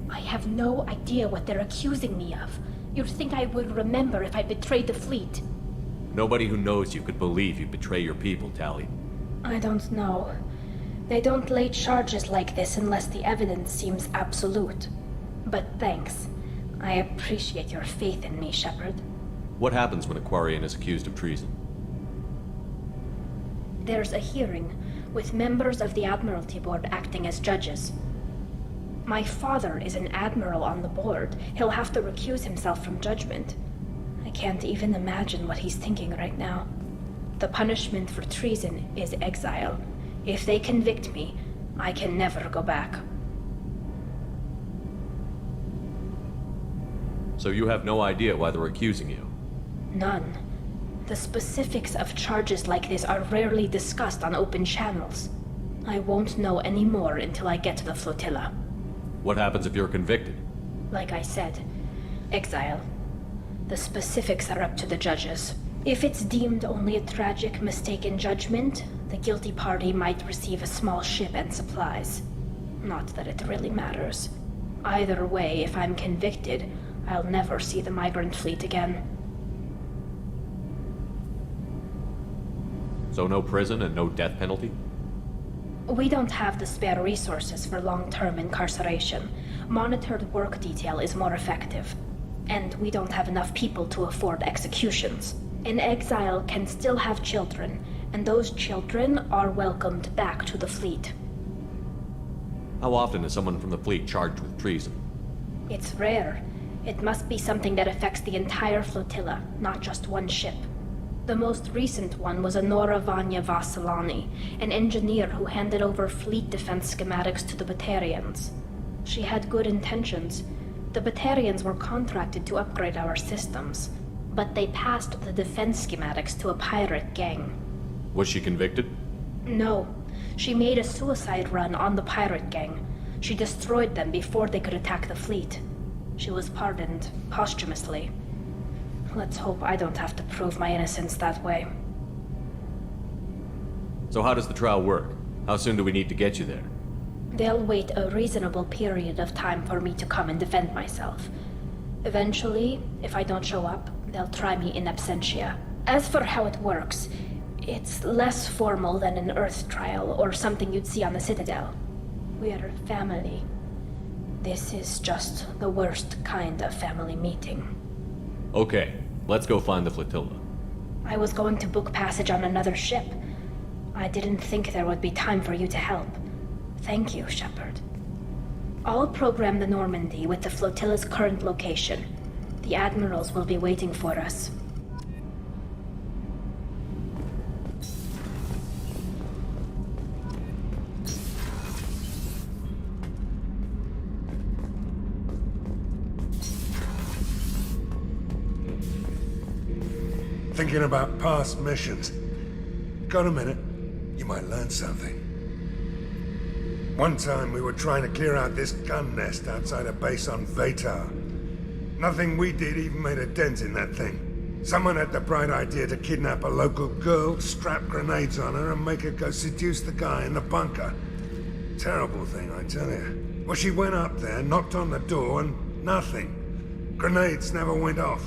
I have no idea what they're accusing me of. You'd think I would remember if I betrayed the fleet. Nobody who knows you could believe you betray your people, Tali. I don't know. They don't lay charges like this unless the evidence seems absolute. But thanks. I appreciate your faith in me, Shepard. What happens when a Quarian is accused of treason? There's a hearing, with members of the Admiralty Board acting as judges. My father is an admiral on the board. He'll have to recuse himself from judgment. I can't even imagine what he's thinking right now. The punishment for treason is exile. If they convict me, I can never go back. So you have no idea why they're accusing you? None. The specifics of charges like this are rarely discussed on open channels. I won't know any more until I get to the flotilla. What happens if you're convicted? Like I said, exile. The specifics are up to the judges. If it's deemed only a tragic mistake in judgment, the guilty party might receive a small ship and supplies. Not that it really matters. Either way, if I'm convicted, I'll never see the migrant fleet again. So no prison and no death penalty? We don't have the spare resources for long-term incarceration. Monitored work detail is more effective. And we don't have enough people to afford executions. An exile can still have children, and those children are welcomed back to the fleet. How often is someone from the fleet charged with treason? It's rare. It must be something that affects the entire flotilla, not just one ship. The most recent one was Honora Vanya Vasilani, an engineer who handed over fleet defense schematics to the Batarians. She had good intentions. The Batarians were contracted to upgrade our systems, but they passed the defense schematics to a pirate gang. Was she convicted? No. She made a suicide run on the pirate gang. She destroyed them before they could attack the fleet. She was pardoned posthumously. Let's hope I don't have to prove my innocence that way. So how does the trial work? How soon do we need to get you there? They'll wait a reasonable period of time for me to come and defend myself. Eventually, if I don't show up, they'll try me in absentia. As for how it works, it's less formal than an Earth trial or something you'd see on the Citadel. We're family. This is just the worst kind of family meeting. Okay, let's go find the flotilla. I was going to book passage on another ship. I didn't think there would be time for you to help. Thank you, Shepard. I'll program the Normandy with the flotilla's current location. The admirals will be waiting for us. Thinking about past missions. Got a minute? You might learn something. One time we were trying to clear out this gun nest outside a base on Vatar. Nothing we did even made a dent in that thing. Someone had the bright idea to kidnap a local girl, strap grenades on her, and make her go seduce the guy in the bunker. Terrible thing, I tell you. Well, she went up there, knocked on the door, and nothing. Grenades never went off.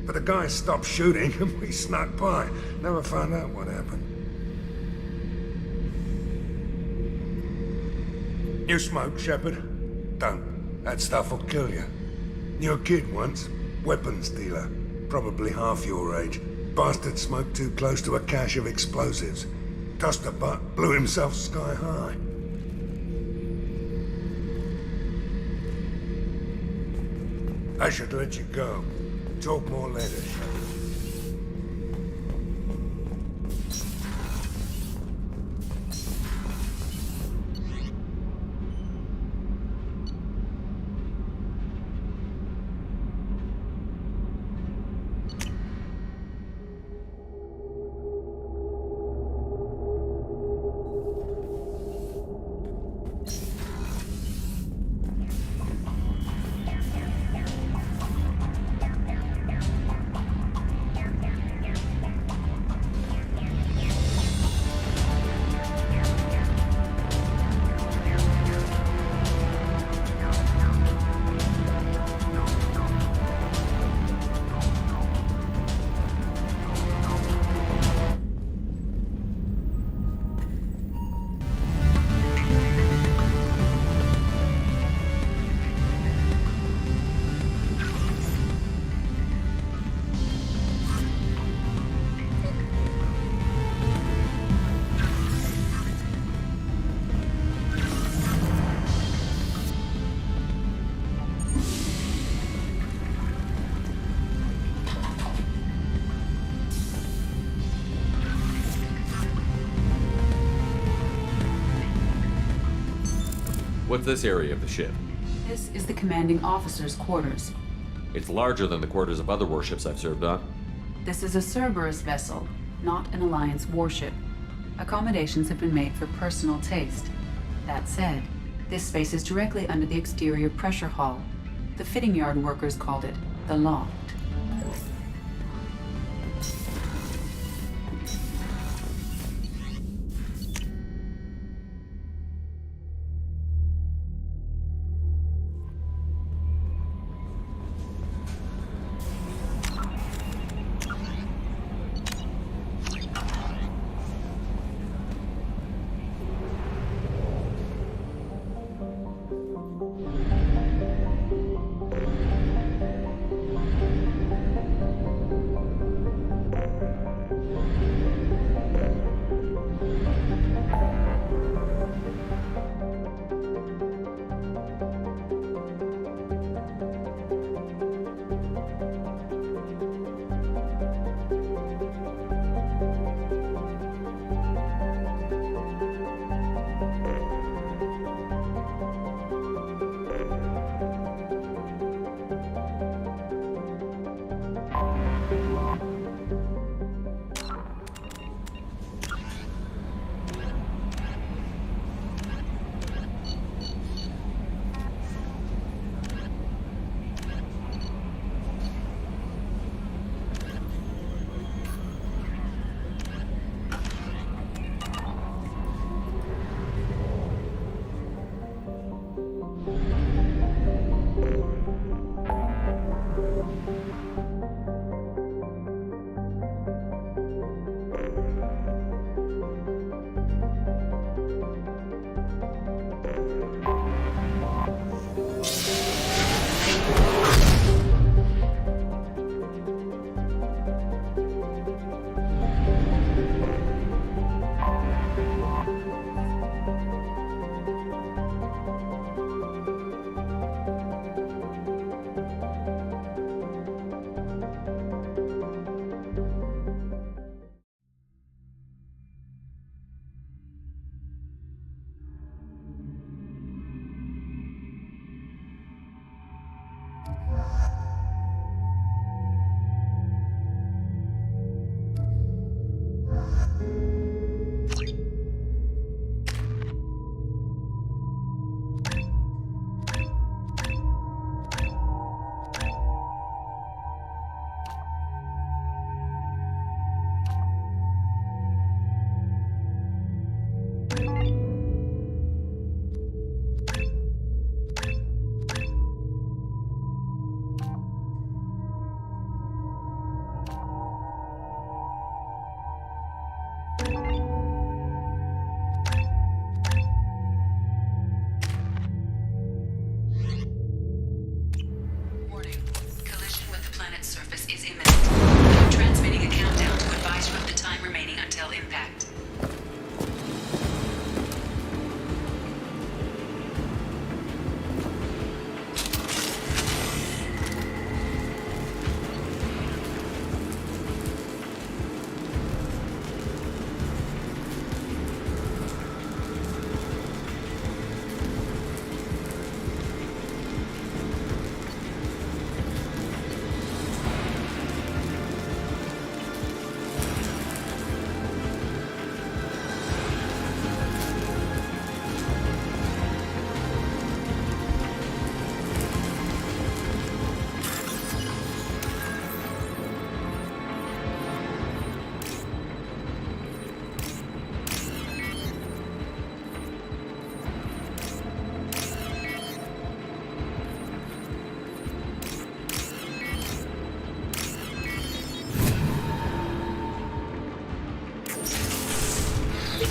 But the guy stopped shooting and we snuck by. Never found out what happened. You smoke, Shepard? Don't. That stuff will kill you. Knew a kid once. Weapons dealer. Probably half your age. Bastard smoked too close to a cache of explosives. Tossed a butt, blew himself sky high. I should let you go. Talk more later, Shepard. What's this area of the ship? This is the commanding officer's quarters. It's larger than the quarters of other warships I've served on. This is a Cerberus vessel, not an Alliance warship. Accommodations have been made for personal taste. That said, this space is directly under the exterior pressure hull. The fitting yard workers called it the loft.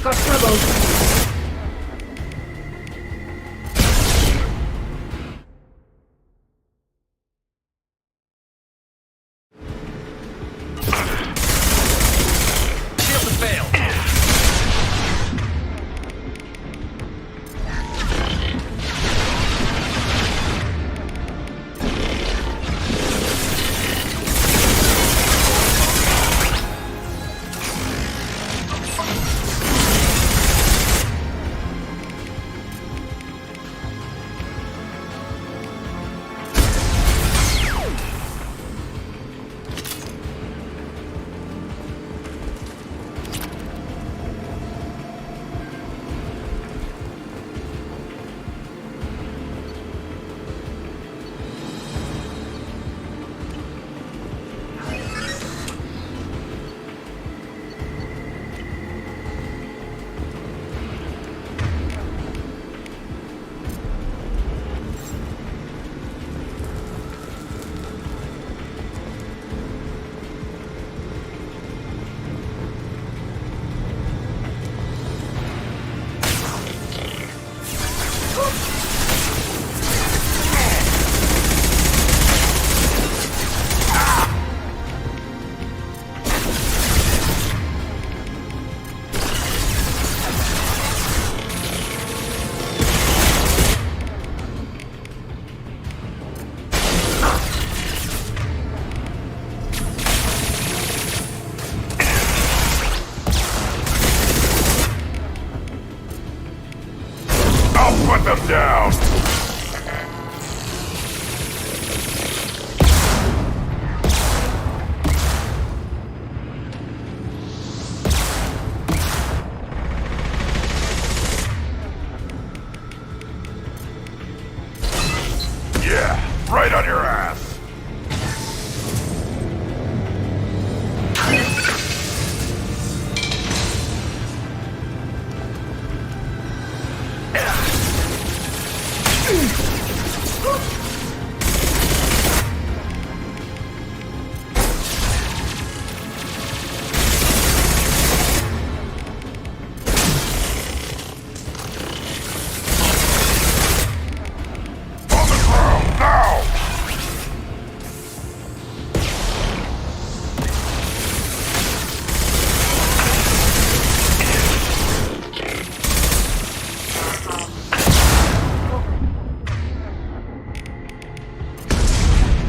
Got trouble. Yeah, right on your ass.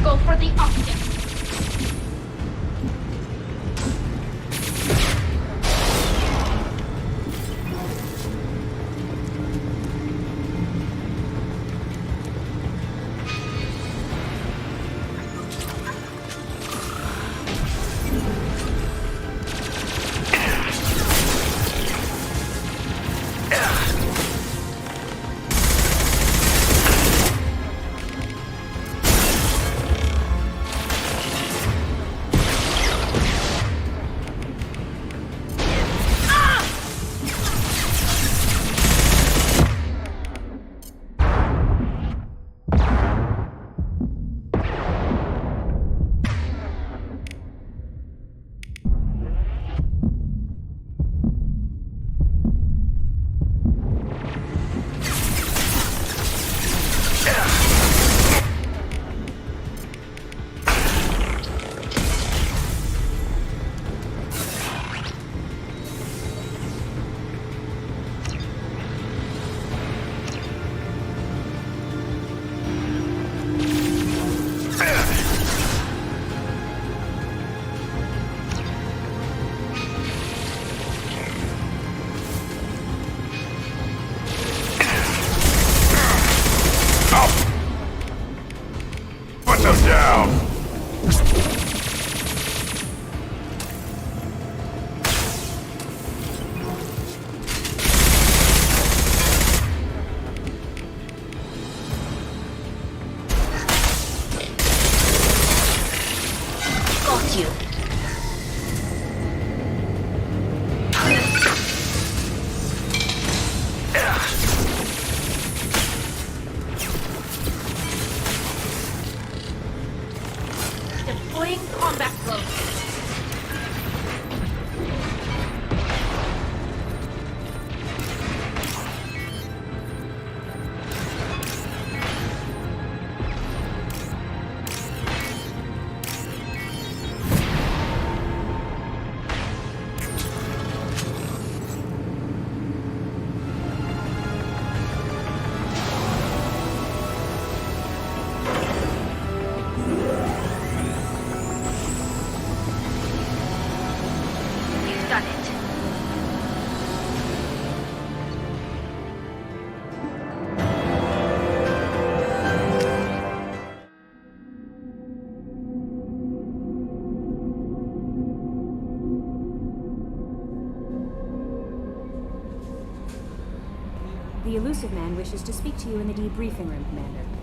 Go for the optic. Put them down. Got you. Deploying combat flow. You've done it. The Elusive Man wishes to speak to you in the debriefing room, Commander.